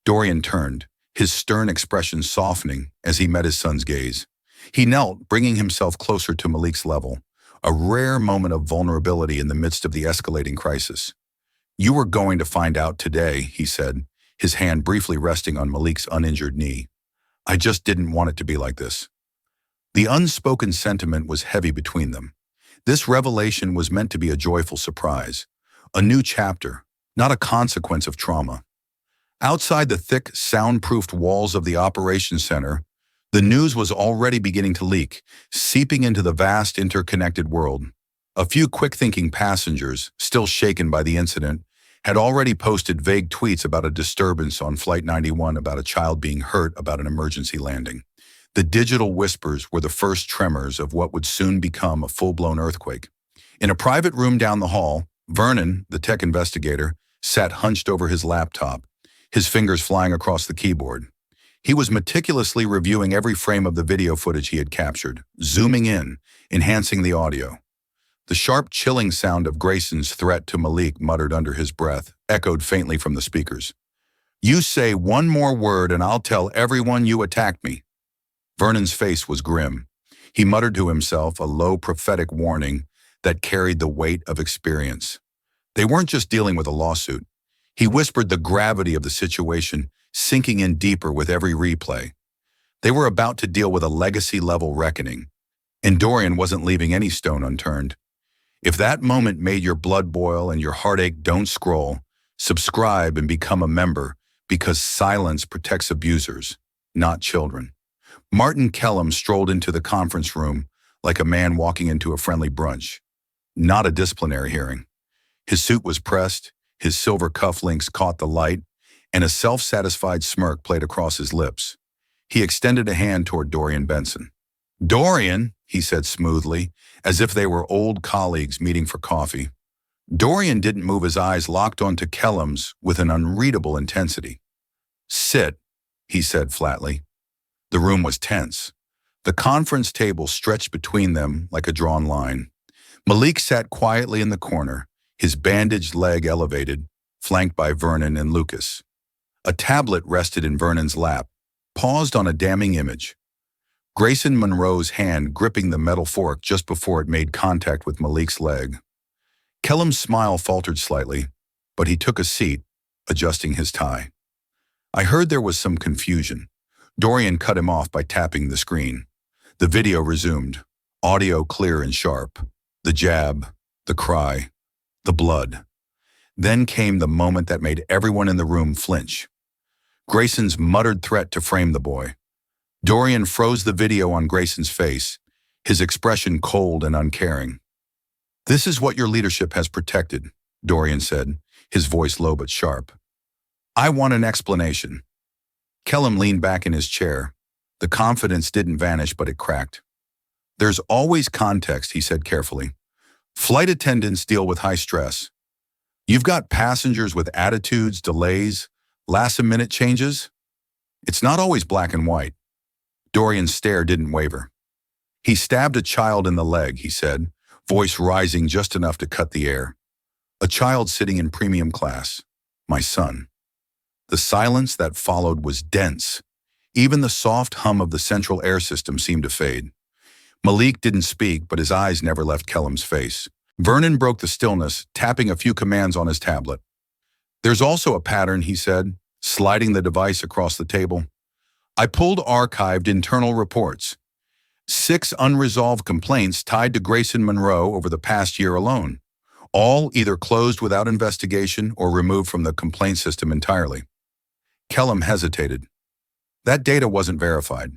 Dorian turned, his stern expression softening as he met his son's gaze. He knelt, bringing himself closer to Malik's level, a rare moment of vulnerability in the midst of the escalating crisis. "You were going to find out today," he said, his hand briefly resting on Malik's uninjured knee. "I just didn't want it to be like this." The unspoken sentiment was heavy between them. This revelation was meant to be a joyful surprise, a new chapter, not a consequence of trauma. Outside the thick, soundproofed walls of the operations center, the news was already beginning to leak, seeping into the vast interconnected world. A few quick-thinking passengers, still shaken by the incident, had already posted vague tweets about a disturbance on Flight 91, about a child being hurt, about an emergency landing. The digital whispers were the first tremors of what would soon become a full-blown earthquake. In a private room down the hall, Vernon, the tech investigator, sat hunched over his laptop, his fingers flying across the keyboard. He was meticulously reviewing every frame of the video footage he had captured, zooming in, enhancing the audio. The sharp, chilling sound of Grayson's threat to Malik, muttered under his breath, echoed faintly from the speakers. "You say one more word and I'll tell everyone you attacked me." Vernon's face was grim. He muttered to himself, a low prophetic warning that carried the weight of experience. They weren't just dealing with a lawsuit. He whispered, the gravity of the situation sinking in deeper with every replay. They were about to deal with a legacy-level reckoning, and Dorian wasn't leaving any stone unturned. If that moment made your blood boil and your heartache, don't scroll. Subscribe and become a member, because silence protects abusers, not children. Martin Kellum strolled into the conference room like a man walking into a friendly brunch, not a disciplinary hearing. His suit was pressed, his silver cufflinks caught the light, and a self-satisfied smirk played across his lips. He extended a hand toward Dorian Benson. "Dorian," he said smoothly, as if they were old colleagues meeting for coffee. Dorian didn't move, his eyes locked onto Kellum's with an unreadable intensity. "Sit," he said flatly. The room was tense. The conference table stretched between them like a drawn line. Malik sat quietly in the corner, his bandaged leg elevated, flanked by Vernon and Lucas. A tablet rested in Vernon's lap, paused on a damning image. Grayson Monroe's hand gripping the metal fork just before it made contact with Malik's leg. Kellum's smile faltered slightly, but he took a seat, adjusting his tie. "I heard there was some confusion." Dorian cut him off by tapping the screen. The video resumed, audio clear and sharp. The jab, the cry, the blood. Then came the moment that made everyone in the room flinch. Grayson's muttered threat to frame the boy. Dorian froze the video on Grayson's face, his expression cold and uncaring. "This is what your leadership has protected," Dorian said, his voice low but sharp. "I want an explanation." Kellum leaned back in his chair. The confidence didn't vanish, but it cracked. "There's always context," he said carefully. "Flight attendants deal with high stress. You've got passengers with attitudes, delays, last-minute changes. It's not always black and white." Dorian's stare didn't waver. "He stabbed a child in the leg," he said, voice rising just enough to cut the air. "A child sitting in premium class. My son." The silence that followed was dense. Even the soft hum of the central air system seemed to fade. Malik didn't speak, but his eyes never left Kellum's face. Vernon broke the stillness, tapping a few commands on his tablet. "There's also a pattern," he said, sliding the device across the table. "I pulled archived internal reports. 6 unresolved complaints tied to Grayson Monroe over the past year alone, all either closed without investigation or removed from the complaint system entirely." Kellum hesitated. That data wasn't verified.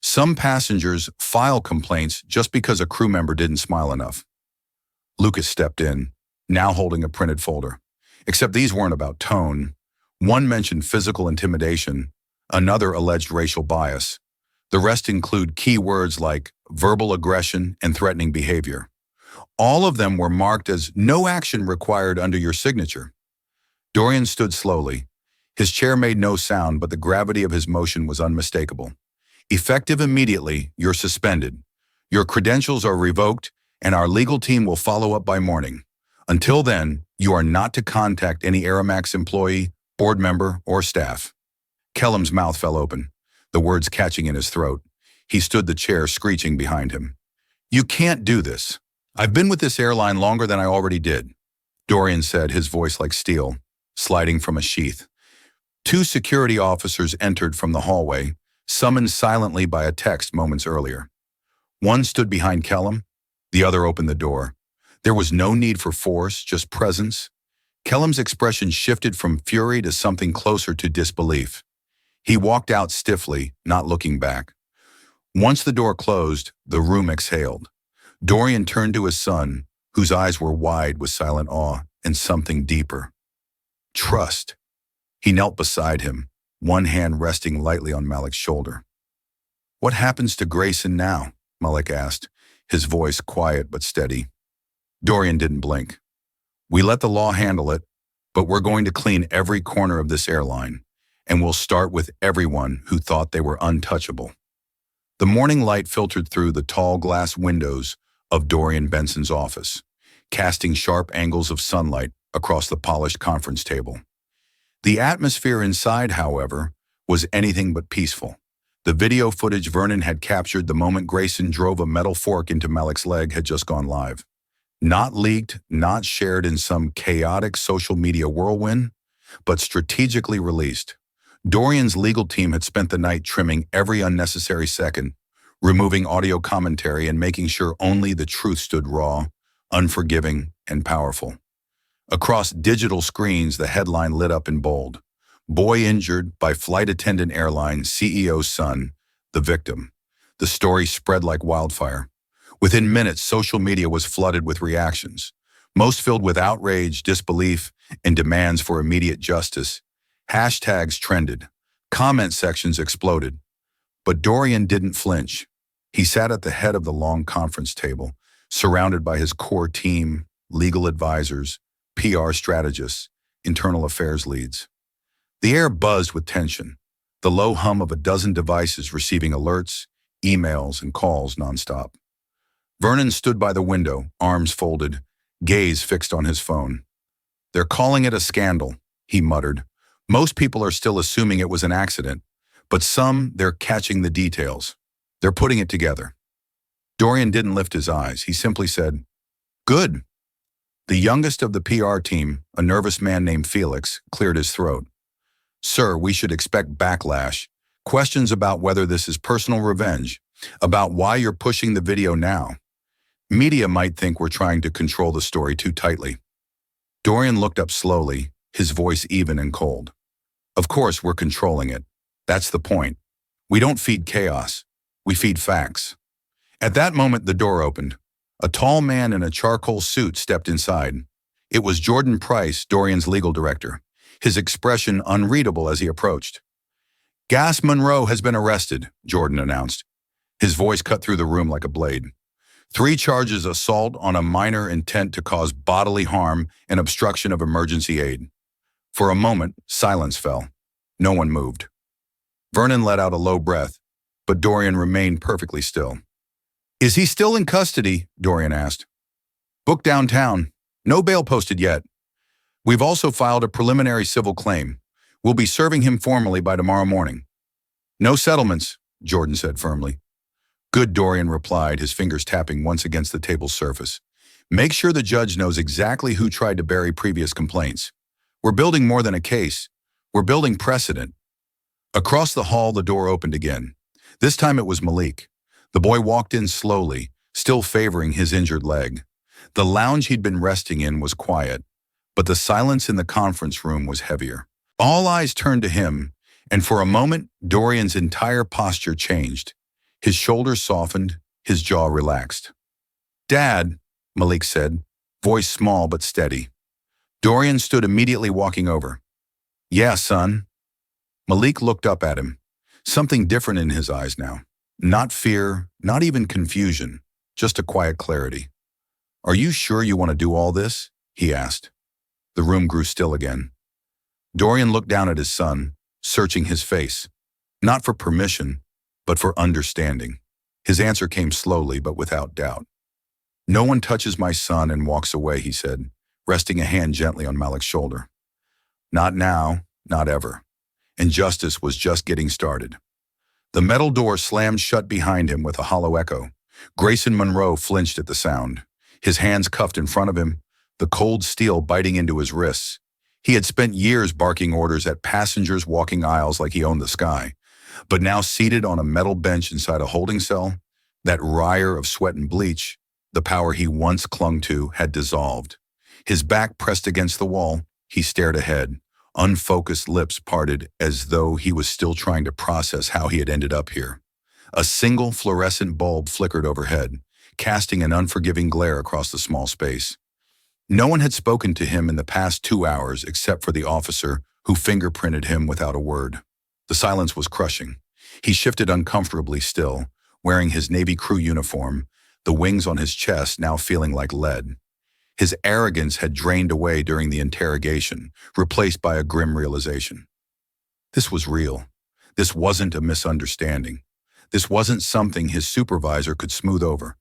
Some passengers file complaints just because a crew member didn't smile enough. Lucas stepped in, now holding a printed folder. Except these weren't about tone. One mentioned physical intimidation, another alleged racial bias. The rest include key words like verbal aggression and threatening behavior. All of them were marked as no action required under your signature. Dorian stood slowly. His chair made no sound, but the gravity of his motion was unmistakable. "Effective immediately, you're suspended. Your credentials are revoked, and our legal team will follow up by morning. Until then, you are not to contact any Aeromax employee, board member, or staff." Kellum's mouth fell open, the words catching in his throat. He stood the chair screeching behind him. "You can't do this. I've been with this airline longer than I already did," Dorian said, his voice like steel, sliding from a sheath. 2 security officers entered from the hallway, summoned silently by a text moments earlier. One stood behind Kellum, the other opened the door. There was no need for force, just presence. Kellum's expression shifted from fury to something closer to disbelief. He walked out stiffly, not looking back. Once the door closed, the room exhaled. Dorian turned to his son, whose eyes were wide with silent awe and something deeper. Trust. He knelt beside him, one hand resting lightly on Malik's shoulder. "What happens to Grayson now?" Malik asked, his voice quiet but steady. Dorian didn't blink. "We let the law handle it, but we're going to clean every corner of this airline, and we'll start with everyone who thought they were untouchable." The morning light filtered through the tall glass windows of Dorian Benson's office, casting sharp angles of sunlight across the polished conference table. The atmosphere inside, however, was anything but peaceful. The video footage Vernon had captured the moment Grayson drove a metal fork into Malik's leg had just gone live. Not leaked, not shared in some chaotic social media whirlwind, but strategically released. Dorian's legal team had spent the night trimming every unnecessary second, removing audio commentary and making sure only the truth stood raw, unforgiving, and powerful. Across digital screens, the headline lit up in bold. "Boy injured by flight attendant airline CEO's son, the victim." The story spread like wildfire. Within minutes, social media was flooded with reactions. most filled with outrage, disbelief, and demands for immediate justice. Hashtags trended. Comment sections exploded. But Dorian didn't flinch. He sat at the head of the long conference table, surrounded by his core team, legal advisors, PR strategists, internal affairs leads. The air buzzed with tension, the low hum of a dozen devices receiving alerts, emails, and calls nonstop. Vernon stood by the window, arms folded, gaze fixed on his phone. "They're calling it a scandal," he muttered. "Most people are still assuming it was an accident, but some, they're catching the details. They're putting it together." Dorian didn't lift his eyes. He simply said, "Good." The youngest of the PR team, a nervous man named Felix, cleared his throat. "Sir, we should expect backlash. Questions about whether this is personal revenge, about why you're pushing the video now. Media might think we're trying to control the story too tightly." Dorian looked up slowly, his voice even and cold. "Of course we're controlling it. That's the point. We don't feed chaos. We feed facts." At that moment, the door opened. A tall man in a charcoal suit stepped inside. It was Jordan Price, Dorian's legal director, his expression unreadable as he approached. "Gas Monroe has been arrested," Jordan announced. His voice cut through the room like a blade. 3 charges: assault on a minor, intent to cause bodily harm, and obstruction of emergency aid. For a moment, silence fell. No one moved. Vernon let out a low breath, but Dorian remained perfectly still. "Is he still in custody?" Dorian asked. "Booked downtown. No bail posted yet. We've also filed a preliminary civil claim. We'll be serving him formally by tomorrow morning." "No settlements," Jordan said firmly. "Good," Dorian replied, his fingers tapping once against the table's surface. "Make sure the judge knows exactly who tried to bury previous complaints. We're building more than a case. We're building precedent." Across the hall, the door opened again. This time it was Malik. The boy walked in slowly, still favoring his injured leg. The lounge he'd been resting in was quiet, but the silence in the conference room was heavier. All eyes turned to him, and for a moment, Dorian's entire posture changed. His shoulders softened, his jaw relaxed. "Dad," Malik said, voice small but steady. Dorian stood immediately, walking over. "Yeah, son." Malik looked up at him, something different in his eyes now. Not fear, not even confusion, just a quiet clarity. "Are you sure you want to do all this?" he asked. The room grew still again. Dorian looked down at his son, searching his face, not for permission, but for understanding. His answer came slowly but without doubt. "No one touches my son and walks away," he said, resting a hand gently on Malik's shoulder. "Not now, not ever." And justice was just getting started. The metal door slammed shut behind him with a hollow echo. Grayson Monroe flinched at the sound, his hands cuffed in front of him, the cold steel biting into his wrists. He had spent years barking orders at passengers walking aisles like he owned the sky. But now, seated on a metal bench inside a holding cell, that wryer of sweat and bleach, the power he once clung to, had dissolved. His back pressed against the wall, he stared ahead, unfocused lips parted as though he was still trying to process how he had ended up here. A single fluorescent bulb flickered overhead, casting an unforgiving glare across the small space. No one had spoken to him in the past 2 hours except for the officer who fingerprinted him without a word. The silence was crushing. He shifted uncomfortably still, wearing his Navy crew uniform, the wings on his chest now feeling like lead. His arrogance had drained away during the interrogation, replaced by a grim realization. This was real. This wasn't a misunderstanding. This wasn't something his supervisor could smooth over.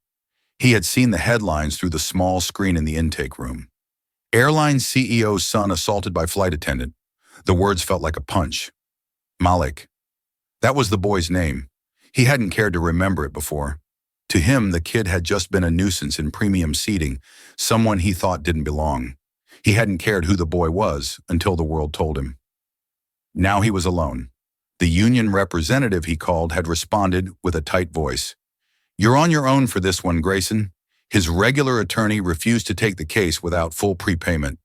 He had seen the headlines through the small screen in the intake room. "Airline CEO's son assaulted by flight attendant." The words felt like a punch. Malik. That was the boy's name. He hadn't cared to remember it before. To him, the kid had just been a nuisance in premium seating, someone he thought didn't belong. He hadn't cared who the boy was until the world told him. Now he was alone. The union representative he called had responded with a tight voice. "You're on your own for this one, Grayson." His regular attorney refused to take the case without full prepayment.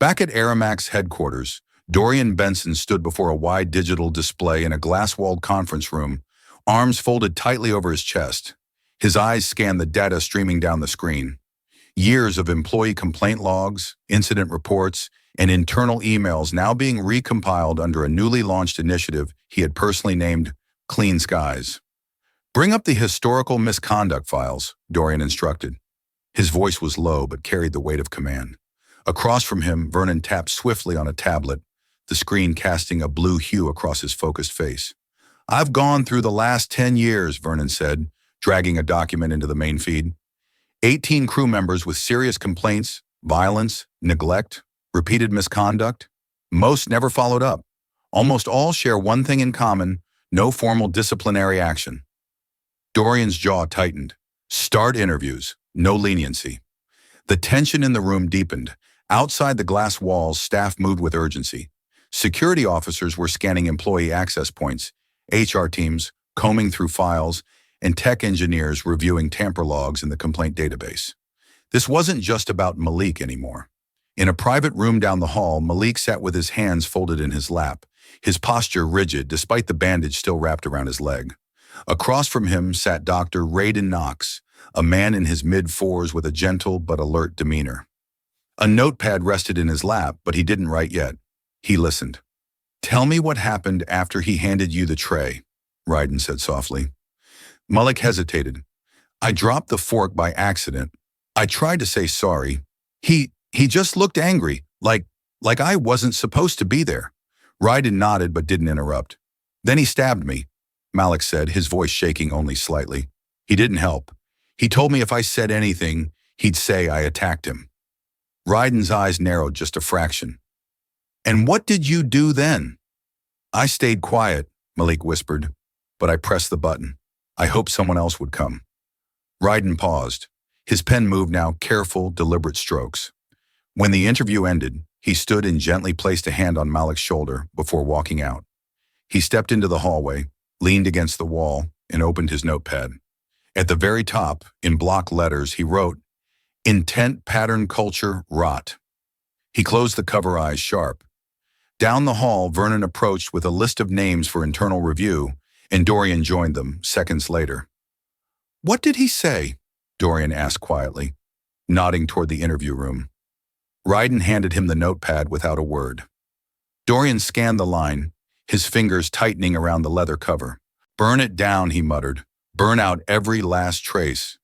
Back at Aramac's headquarters, Dorian Benson stood before a wide digital display in a glass-walled conference room, arms folded tightly over his chest. His eyes scanned the data streaming down the screen. Years of employee complaint logs, incident reports, and internal emails now being recompiled under a newly launched initiative he had personally named Clean Skies. "Bring up the historical misconduct files," Dorian instructed. His voice was low but carried the weight of command. Across from him, Vernon tapped swiftly on a tablet, the screen casting a blue hue across his focused face. "I've gone through the last 10 years, Vernon said, dragging a document into the main feed. 18 crew members with serious complaints, violence, neglect, repeated misconduct. Most never followed up. Almost all share one thing in common: no formal disciplinary action." Dorian's jaw tightened. Start interviews, no leniency. The tension in the room deepened. Outside the glass walls, staff moved with urgency. Security officers were scanning employee access points, HR teams combing through files, and tech engineers reviewing tamper logs in the complaint database. This wasn't just about Malik anymore. In a private room down the hall, Malik sat with his hands folded in his lap, his posture rigid despite the bandage still wrapped around his leg. Across from him sat Dr. Raiden Knox, a man in his mid-40s with a gentle but alert demeanor. A notepad rested in his lap, but he didn't write yet. He listened. "Tell me what happened after he handed you the tray," Raiden said softly. Malik hesitated. "I dropped the fork by accident. I tried to say sorry. He just looked angry, like I wasn't supposed to be there." Raiden nodded but didn't interrupt. "Then he stabbed me," Malik said, his voice shaking only slightly. "He didn't help. He told me if I said anything, he'd say I attacked him." Raiden's eyes narrowed just a fraction. "And what did you do then?" "I stayed quiet," Malik whispered, "but I pressed the button. I hoped someone else would come." Raiden paused. His pen moved now, careful, deliberate strokes. When the interview ended, he stood and gently placed a hand on Malik's shoulder before walking out. He stepped into the hallway, leaned against the wall, and opened his notepad. At the very top, in block letters, he wrote, "Intent, pattern, culture, rot." He closed the cover eyes sharp. Down the hall, Vernon approached with a list of names for internal review, and Dorian joined them seconds later. "What did he say?" Dorian asked quietly, nodding toward the interview room. Raiden handed him the notepad without a word. Dorian scanned the line, his fingers tightening around the leather cover. "Burn it down," he muttered. "Burn out every last trace."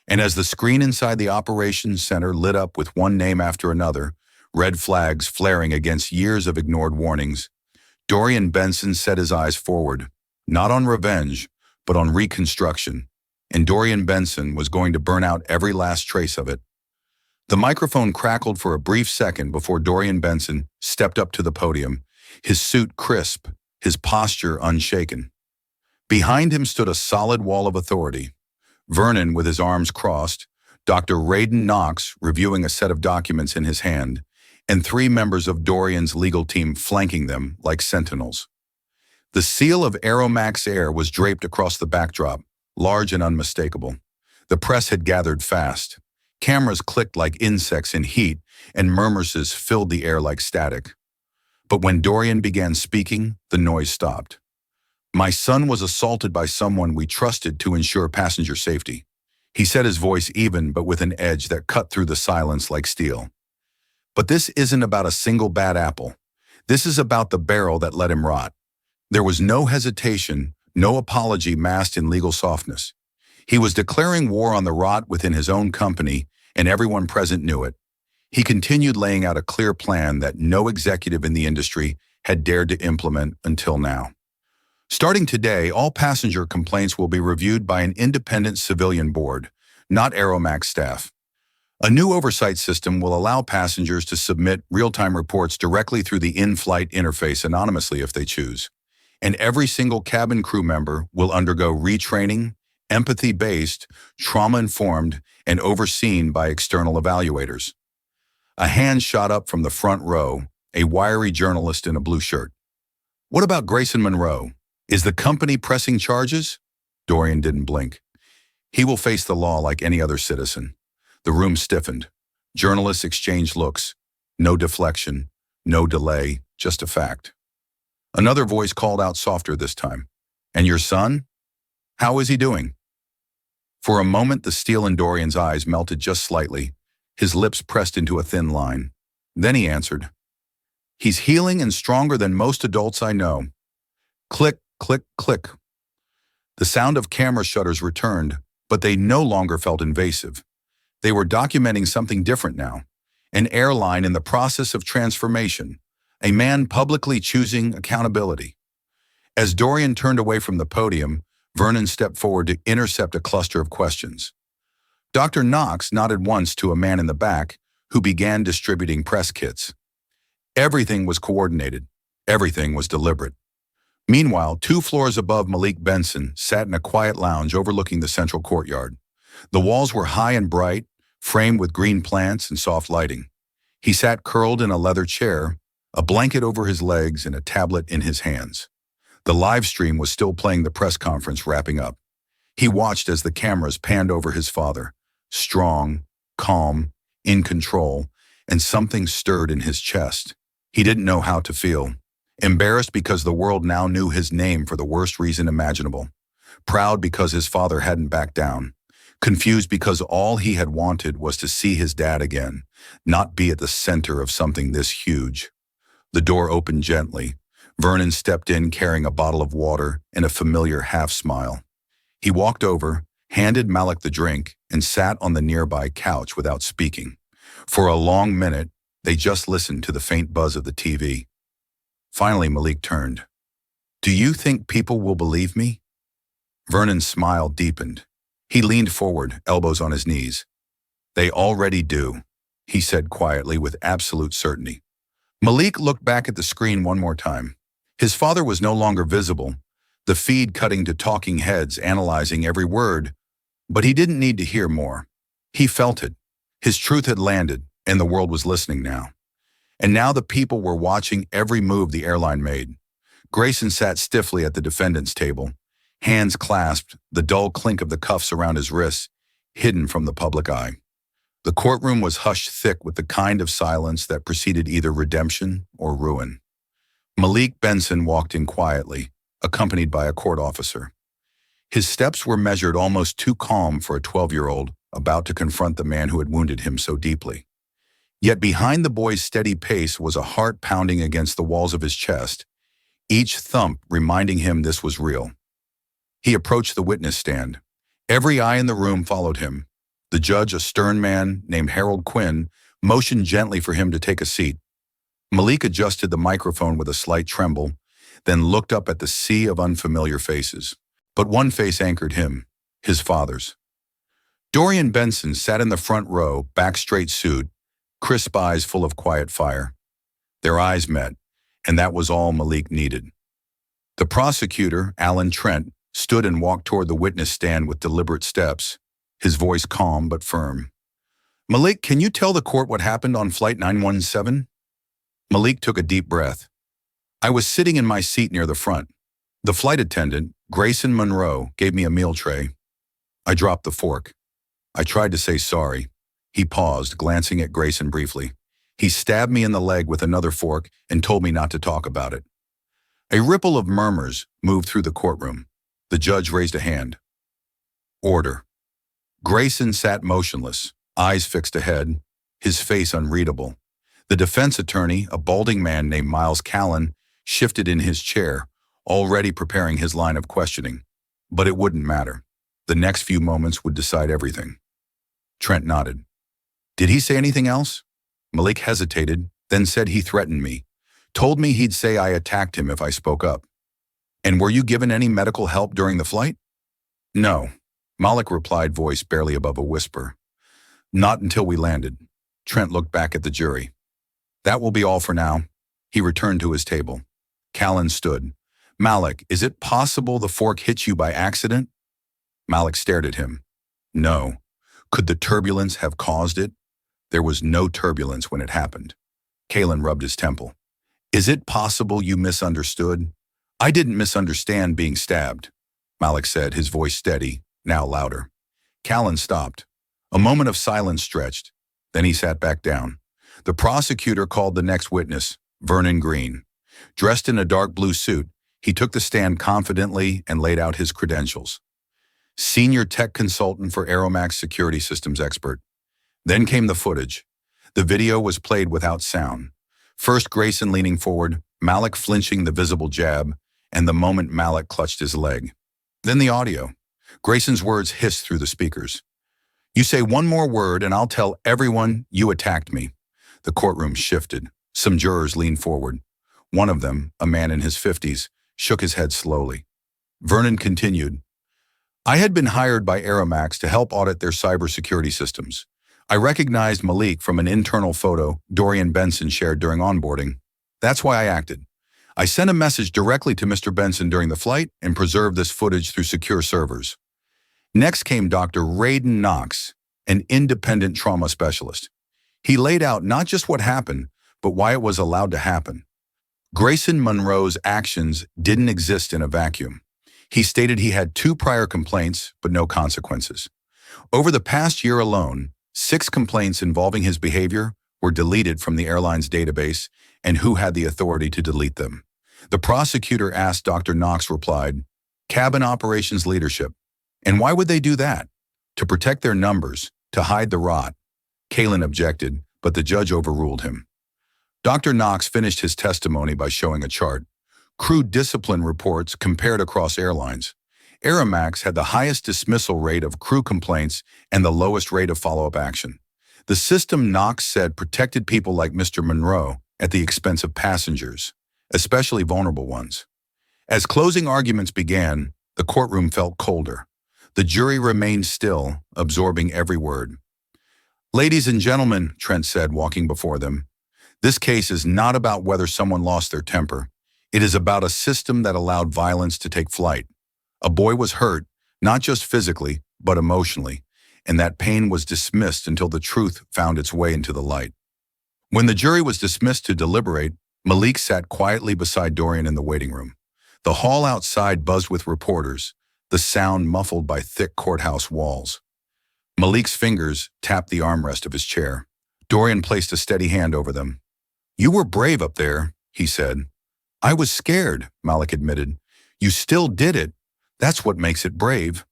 And as the screen inside the operations center lit up with one name after another, red flags flaring against years of ignored warnings, Dorian Benson set his eyes forward, not on revenge, but on reconstruction. And Dorian Benson was going to burn out every last trace of it. The microphone crackled for a brief second before Dorian Benson stepped up to the podium, his suit crisp, his posture unshaken. Behind him stood a solid wall of authority. Vernon with his arms crossed, Dr. Raiden Knox reviewing a set of documents in his hand, and 3 members of Dorian's legal team flanking them like sentinels. The seal of Aeromax Air was draped across the backdrop, large and unmistakable. The press had gathered fast. Cameras clicked like insects in heat, and murmurs filled the air like static. But when Dorian began speaking, the noise stopped. "My son was assaulted by someone we trusted to ensure passenger safety." He said, his voice even but with an edge that cut through the silence like steel. "But this isn't about a single bad apple. This is about the barrel that let him rot." There was no hesitation, no apology masked in legal softness. He was declaring war on the rot within his own company, and everyone present knew it. He continued laying out a clear plan that no executive in the industry had dared to implement until now. Starting today, all passenger complaints will be reviewed by an independent civilian board, not Aeromax staff. A new oversight system will allow passengers to submit real-time reports directly through the in-flight interface anonymously if they choose. And every single cabin crew member will undergo retraining, empathy-based, trauma-informed, and overseen by external evaluators. A hand shot up from the front row, a wiry journalist in a blue shirt. "What about Grayson Monroe? Is the company pressing charges?" Dorian didn't blink. "He will face the law like any other citizen." The room stiffened. Journalists exchanged looks. No deflection, no delay, just a fact. Another voice called out softer this time. "And your son? How is he doing?" For a moment, the steel in Dorian's eyes melted just slightly, his lips pressed into a thin line. Then he answered, "He's healing and stronger than most adults I know." Click, click, click. The sound of camera shutters returned, but they no longer felt invasive. They were documenting something different now. An airline in the process of transformation. A man publicly choosing accountability. As Dorian turned away from the podium, Vernon stepped forward to intercept a cluster of questions. Dr. Knox nodded once to a man in the back who began distributing press kits. Everything was coordinated. Everything was deliberate. Meanwhile, 2 floors above, Malik Benson sat in a quiet lounge overlooking the central courtyard. The walls were high and bright, framed with green plants and soft lighting. He sat curled in a leather chair, a blanket over his legs and a tablet in his hands. The live stream was still playing the press conference wrapping up. He watched as the cameras panned over his father, strong, calm, in control, and something stirred in his chest. He didn't know how to feel. Embarrassed because the world now knew his name for the worst reason imaginable. Proud because his father hadn't backed down. Confused because all he had wanted was to see his dad again, not be at the center of something this huge. The door opened gently. Vernon stepped in carrying a bottle of water and a familiar half-smile. He walked over, handed Malik the drink, and sat on the nearby couch without speaking. For a long minute, they just listened to the faint buzz of the TV. Finally, Malik turned. "Do you think people will believe me?" Vernon's smile deepened. He leaned forward, elbows on his knees. "They already do," he said quietly with absolute certainty. Malik looked back at the screen one more time. His father was no longer visible, the feed cutting to talking heads analyzing every word, but he didn't need to hear more. He felt it. His truth had landed, and the world was listening now. And now the people were watching every move the airline made. Grayson sat stiffly at the defendant's table, hands clasped, the dull clink of the cuffs around his wrists, hidden from the public eye. The courtroom was hushed thick with the kind of silence that preceded either redemption or ruin. Malik Benson walked in quietly, accompanied by a court officer. His steps were measured, almost too calm for a 12-year-old about to confront the man who had wounded him so deeply. Yet behind the boy's steady pace was a heart pounding against the walls of his chest, each thump reminding him this was real. He approached the witness stand. Every eye in the room followed him. The judge, a stern man named Harold Quinn, motioned gently for him to take a seat. Malik adjusted the microphone with a slight tremble, then looked up at the sea of unfamiliar faces. But one face anchored him, his father's. Dorian Benson sat in the front row, back straight suit, crisp eyes full of quiet fire. Their eyes met, and that was all Malik needed. The prosecutor, Alan Trent, stood and walked toward the witness stand with deliberate steps, his voice calm but firm. "Malik, can you tell the court what happened on Flight 917? Malik took a deep breath. "I was sitting in my seat near the front. The flight attendant, Grayson Monroe, gave me a meal tray. I dropped the fork. I tried to say sorry." He paused, glancing at Grayson briefly. "He stabbed me in the leg with another fork and told me not to talk about it." A ripple of murmurs moved through the courtroom. The judge raised a hand. "Order." Grayson sat motionless, eyes fixed ahead, his face unreadable. The defense attorney, a balding man named Miles Callan, shifted in his chair, already preparing his line of questioning. But it wouldn't matter. The next few moments would decide everything. Trent nodded. "Did he say anything else?" Malik hesitated, then said he threatened me. Told me he'd say I attacked him if I spoke up. "And were you given any medical help during the flight?" "No," Malik replied, voice barely above a whisper. "Not until we landed." Trent looked back at the jury. "That will be all for now." He returned to his table. Callan stood. "Malik, is it possible the fork hit you by accident?" Malik stared at him. "No. Could the turbulence have caused it?" "There was no turbulence when it happened." Callan rubbed his temple. "Is it possible you misunderstood?" "I didn't misunderstand being stabbed," Malik said, his voice steady, now louder. Callan stopped. A moment of silence stretched. Then he sat back down. The prosecutor called the next witness, Vernon Green. Dressed in a dark blue suit, he took the stand confidently and laid out his credentials. Senior tech consultant for Aeromax security systems expert. Then came the footage. The video was played without sound. First Grayson leaning forward, Malik flinching the visible jab, and the moment Malik clutched his leg. Then the audio. Grayson's words hissed through the speakers. "You say one more word and I'll tell everyone you attacked me." The courtroom shifted. Some jurors leaned forward. One of them, a man in his 50s, shook his head slowly. Vernon continued, "I had been hired by Airline to help audit their cybersecurity systems. I recognized Malik from an internal photo Dorian Benson shared during onboarding. That's why I acted. I sent a message directly to Mr. Benson during the flight and preserved this footage through secure servers." Next came Dr. Radon Knox, an independent trauma specialist. He laid out not just what happened, but why it was allowed to happen. Grayson Monroe's actions didn't exist in a vacuum. He stated he had 2 prior complaints, but no consequences. Over the past year alone, 6 complaints involving his behavior were deleted from the airline's database, and who had the authority to delete them? The prosecutor asked. Dr. Knox replied, "Cabin operations leadership." And why would they do that? To protect their numbers, to hide the rot. Kalin objected, but the judge overruled him. Dr. Knox finished his testimony by showing a chart. Crew discipline reports compared across airlines. Airline had the highest dismissal rate of crew complaints and the lowest rate of follow-up action. The system, Knox said, protected people like Mr. Monroe at the expense of passengers, especially vulnerable ones. As closing arguments began, the courtroom felt colder. The jury remained still, absorbing every word. "Ladies and gentlemen," Trent said, walking before them, "this case is not about whether someone lost their temper. It is about a system that allowed violence to take flight. A boy was hurt, not just physically, but emotionally, and that pain was dismissed until the truth found its way into the light." When the jury was dismissed to deliberate, Malik sat quietly beside Dorian in the waiting room. The hall outside buzzed with reporters, the sound muffled by thick courthouse walls. Malik's fingers tapped the armrest of his chair. Dorian placed a steady hand over them. "You were brave up there," he said. "I was scared," Malik admitted. "You still did it. That's what makes it brave."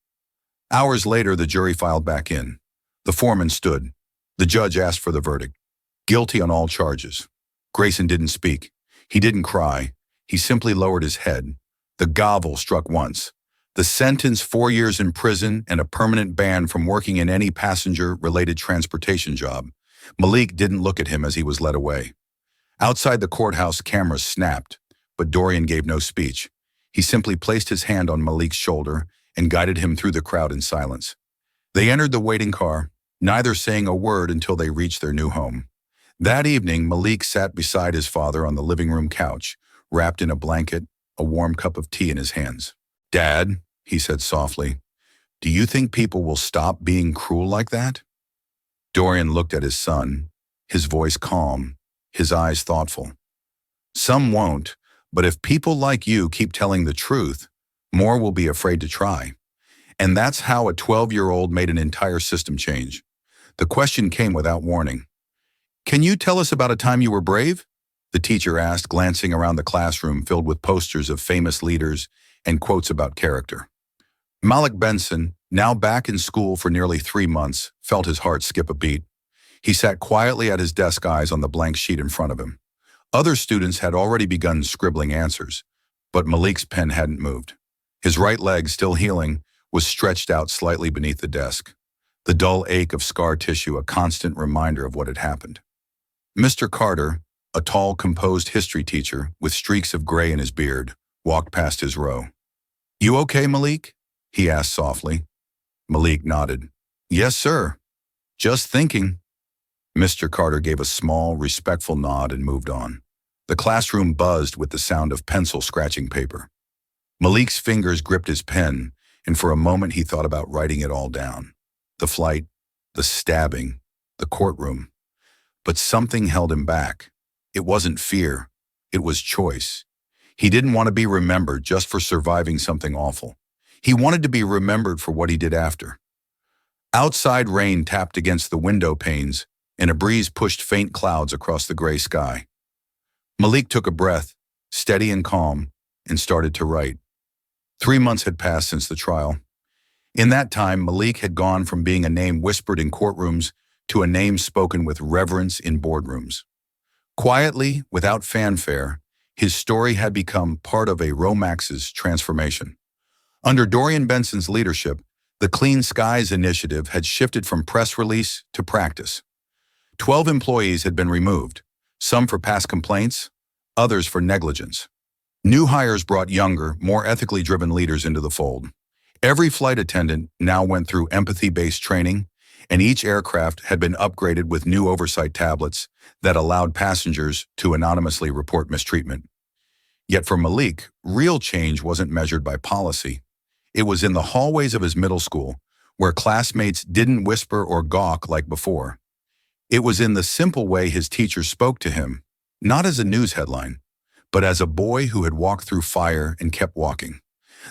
Hours later, the jury filed back in. The foreman stood. The judge asked for the verdict. Guilty on all charges. Grayson didn't speak. He didn't cry. He simply lowered his head. The gavel struck once. The sentence, 4 years in prison and a permanent ban from working in any passenger-related transportation job. Malik didn't look at him as he was led away. Outside the courthouse, cameras snapped, but Dorian gave no speech. He simply placed his hand on Malik's shoulder and guided him through the crowd in silence. They entered the waiting car, neither saying a word until they reached their new home. That evening, Malik sat beside his father on the living room couch, wrapped in a blanket, a warm cup of tea in his hands. "Dad," he said softly, "do you think people will stop being cruel like that?" Dorian looked at his son, his voice calm, his eyes thoughtful. "Some won't, but if people like you keep telling the truth, more will be afraid to try." And that's how a 12-year-old made an entire system change. The question came without warning. "Can you tell us about a time you were brave?" the teacher asked, glancing around the classroom filled with posters of famous leaders and quotes about character. Malik Benson, now back in school for nearly 3 months, felt his heart skip a beat. He sat quietly at his desk, eyes on the blank sheet in front of him. Other students had already begun scribbling answers, but Malik's pen hadn't moved. His right leg, still healing, was stretched out slightly beneath the desk. The dull ache of scar tissue, a constant reminder of what had happened. Mr. Carter, a tall, composed history teacher with streaks of gray in his beard, walked past his row. "You okay, Malik?" he asked softly. Malik nodded. "Yes, sir. Just thinking." Mr. Carter gave a small, respectful nod and moved on. The classroom buzzed with the sound of pencil scratching paper. Malik's fingers gripped his pen, and for a moment he thought about writing it all down. The flight, the stabbing, the courtroom. But something held him back. It wasn't fear. It was choice. He didn't want to be remembered just for surviving something awful. He wanted to be remembered for what he did after. Outside, rain tapped against the window panes, and a breeze pushed faint clouds across the gray sky. Malik took a breath, steady and calm, and started to write. 3 months had passed since the trial. In that time, Malik had gone from being a name whispered in courtrooms to a name spoken with reverence in boardrooms. Quietly, without fanfare, his story had become part of a Romax's transformation. Under Dorian Benson's leadership, the Clean Skies Initiative had shifted from press release to practice. 12 employees had been removed, some for past complaints, others for negligence. New hires brought younger, more ethically driven leaders into the fold. Every flight attendant now went through empathy-based training, and each aircraft had been upgraded with new oversight tablets that allowed passengers to anonymously report mistreatment. Yet for Malik, real change wasn't measured by policy. It was in the hallways of his middle school, where classmates didn't whisper or gawk like before. It was in the simple way his teachers spoke to him, not as a news headline, but as a boy who had walked through fire and kept walking.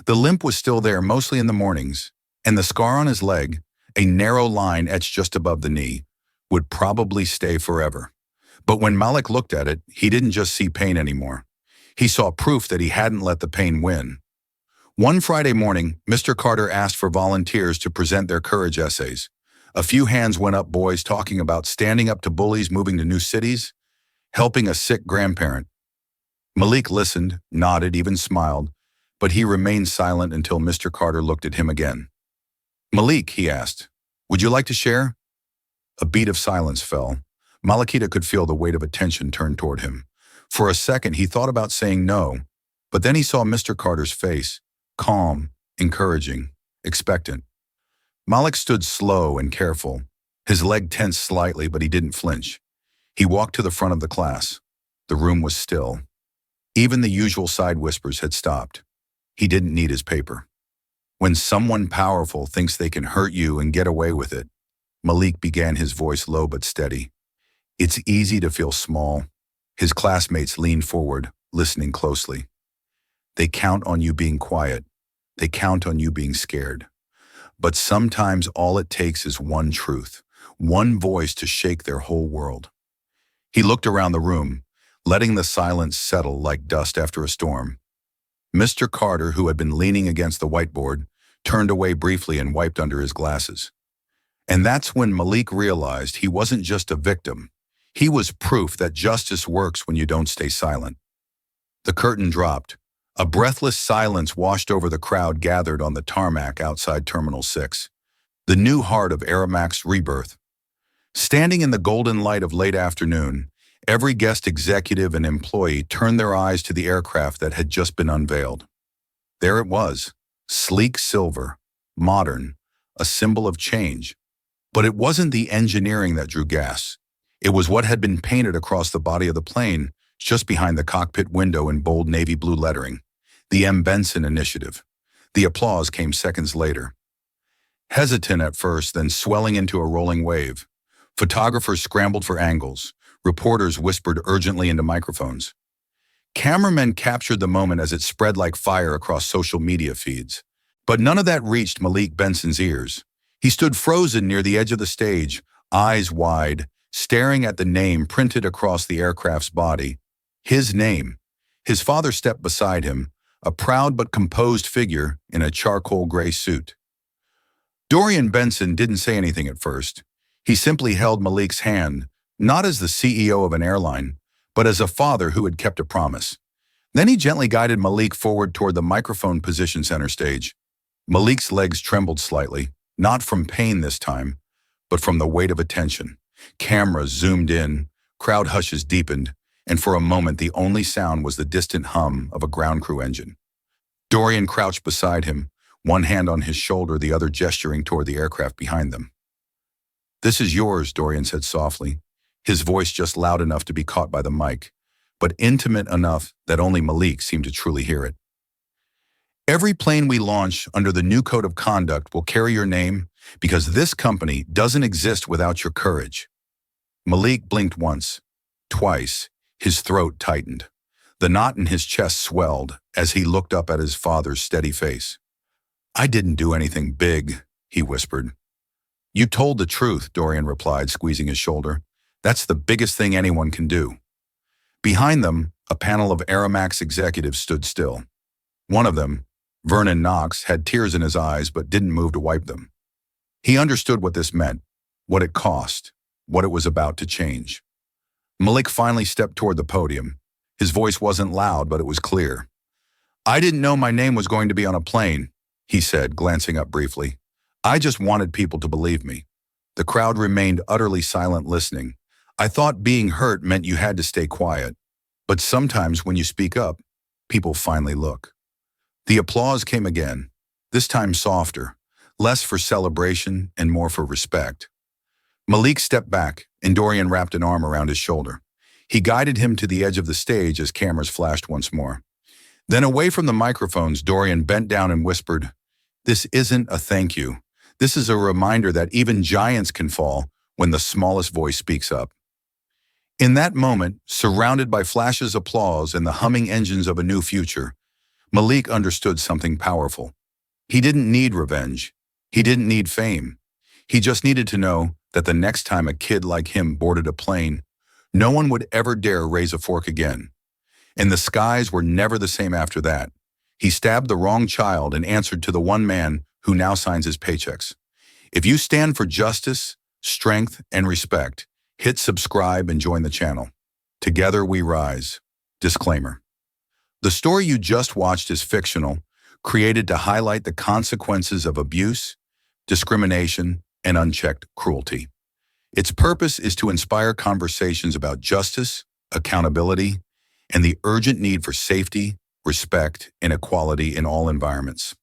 The limp was still there mostly in the mornings, and the scar on his leg, a narrow line etched just above the knee, would probably stay forever. But when Malik looked at it, he didn't just see pain anymore. He saw proof that he hadn't let the pain win. One Friday morning, Mr. Carter asked for volunteers to present their courage essays. A few hands went up, boys talking about standing up to bullies moving to new cities, helping a sick grandparent. Malik listened, nodded, even smiled, but he remained silent until Mr. Carter looked at him again. "Malik," he asked, "would you like to share?" A beat of silence fell. Malakita could feel the weight of attention turn toward him. For a second, he thought about saying no, but then he saw Mr. Carter's face, calm, encouraging, expectant. Malik stood slow and careful. His leg tensed slightly, but he didn't flinch. He walked to the front of the class. The room was still. Even the usual side whispers had stopped. He didn't need his paper. When someone powerful thinks they can hurt you and get away with it, Malik began, his voice low but steady. It's easy to feel small. His classmates leaned forward, listening closely. They count on you being quiet. They count on you being scared. But sometimes all it takes is one truth, one voice to shake their whole world. He looked around the room, letting the silence settle like dust after a storm. Mr. Carter, who had been leaning against the whiteboard, turned away briefly and wiped under his glasses. And that's when Malik realized he wasn't just a victim. He was proof that justice works when you don't stay silent. The curtain dropped. A breathless silence washed over the crowd gathered on the tarmac outside Terminal 6, the new heart of Aeromax rebirth. Standing in the golden light of late afternoon, every guest executive and employee turned their eyes to the aircraft that had just been unveiled. There it was, sleek silver, modern, a symbol of change. But it wasn't the engineering that drew gas. It was what had been painted across the body of the plane, just behind the cockpit window in bold navy blue lettering. The M. Benson Initiative. The applause came seconds later. Hesitant at first, then swelling into a rolling wave. Photographers scrambled for angles. Reporters whispered urgently into microphones. Cameramen captured the moment as it spread like fire across social media feeds. But none of that reached Malik Benson's ears. He stood frozen near the edge of the stage, eyes wide, staring at the name printed across the aircraft's body. His name. His father stepped beside him, a proud but composed figure in a charcoal gray suit. Dorian Benson didn't say anything at first. He simply held Malik's hand, not as the CEO of an airline, but as a father who had kept a promise. Then he gently guided Malik forward toward the microphone position center stage. Malik's legs trembled slightly, not from pain this time, but from the weight of attention. Cameras zoomed in, crowd hushes deepened, and for a moment the only sound was the distant hum of a ground crew engine. Dorian crouched beside him, one hand on his shoulder, the other gesturing toward the aircraft behind them. "This is yours," Dorian said softly, his voice just loud enough to be caught by the mic, but intimate enough that only Malik seemed to truly hear it. "Every plane we launch under the new code of conduct will carry your name because this company doesn't exist without your courage." Malik blinked once, twice. His throat tightened. The knot in his chest swelled as he looked up at his father's steady face. "I didn't do anything big," he whispered. "You told the truth," Dorian replied, squeezing his shoulder. "That's the biggest thing anyone can do." Behind them, a panel of Aeromax executives stood still. One of them, Vernon Knox, had tears in his eyes but didn't move to wipe them. He understood what this meant, what it cost. what it was about to change. Malik finally stepped toward the podium. His voice wasn't loud, but it was clear. "I didn't know my name was going to be on a plane," he said, glancing up briefly. "I just wanted people to believe me." The crowd remained utterly silent, listening. "I thought being hurt meant you had to stay quiet. But sometimes when you speak up, people finally look." The applause came again, this time softer, less for celebration and more for respect. Malik stepped back, and Dorian wrapped an arm around his shoulder. He guided him to the edge of the stage as cameras flashed once more. Then away from the microphones, Dorian bent down and whispered, "This isn't a thank you. This is a reminder that even giants can fall when the smallest voice speaks up." In that moment, surrounded by flashes of applause and the humming engines of a new future, Malik understood something powerful. He didn't need revenge. He didn't need fame. He just needed to know that the next time a kid like him boarded a plane, no one would ever dare raise a fork again. And the skies were never the same after that. He stabbed the wrong child and answered to the one man who now signs his paychecks. If you stand for justice, strength, and respect, hit subscribe and join the channel. Together we rise. Disclaimer. The story you just watched is fictional, created to highlight the consequences of abuse, discrimination, and unchecked cruelty. Its purpose is to inspire conversations about justice, accountability, and the urgent need for safety, respect, and equality in all environments.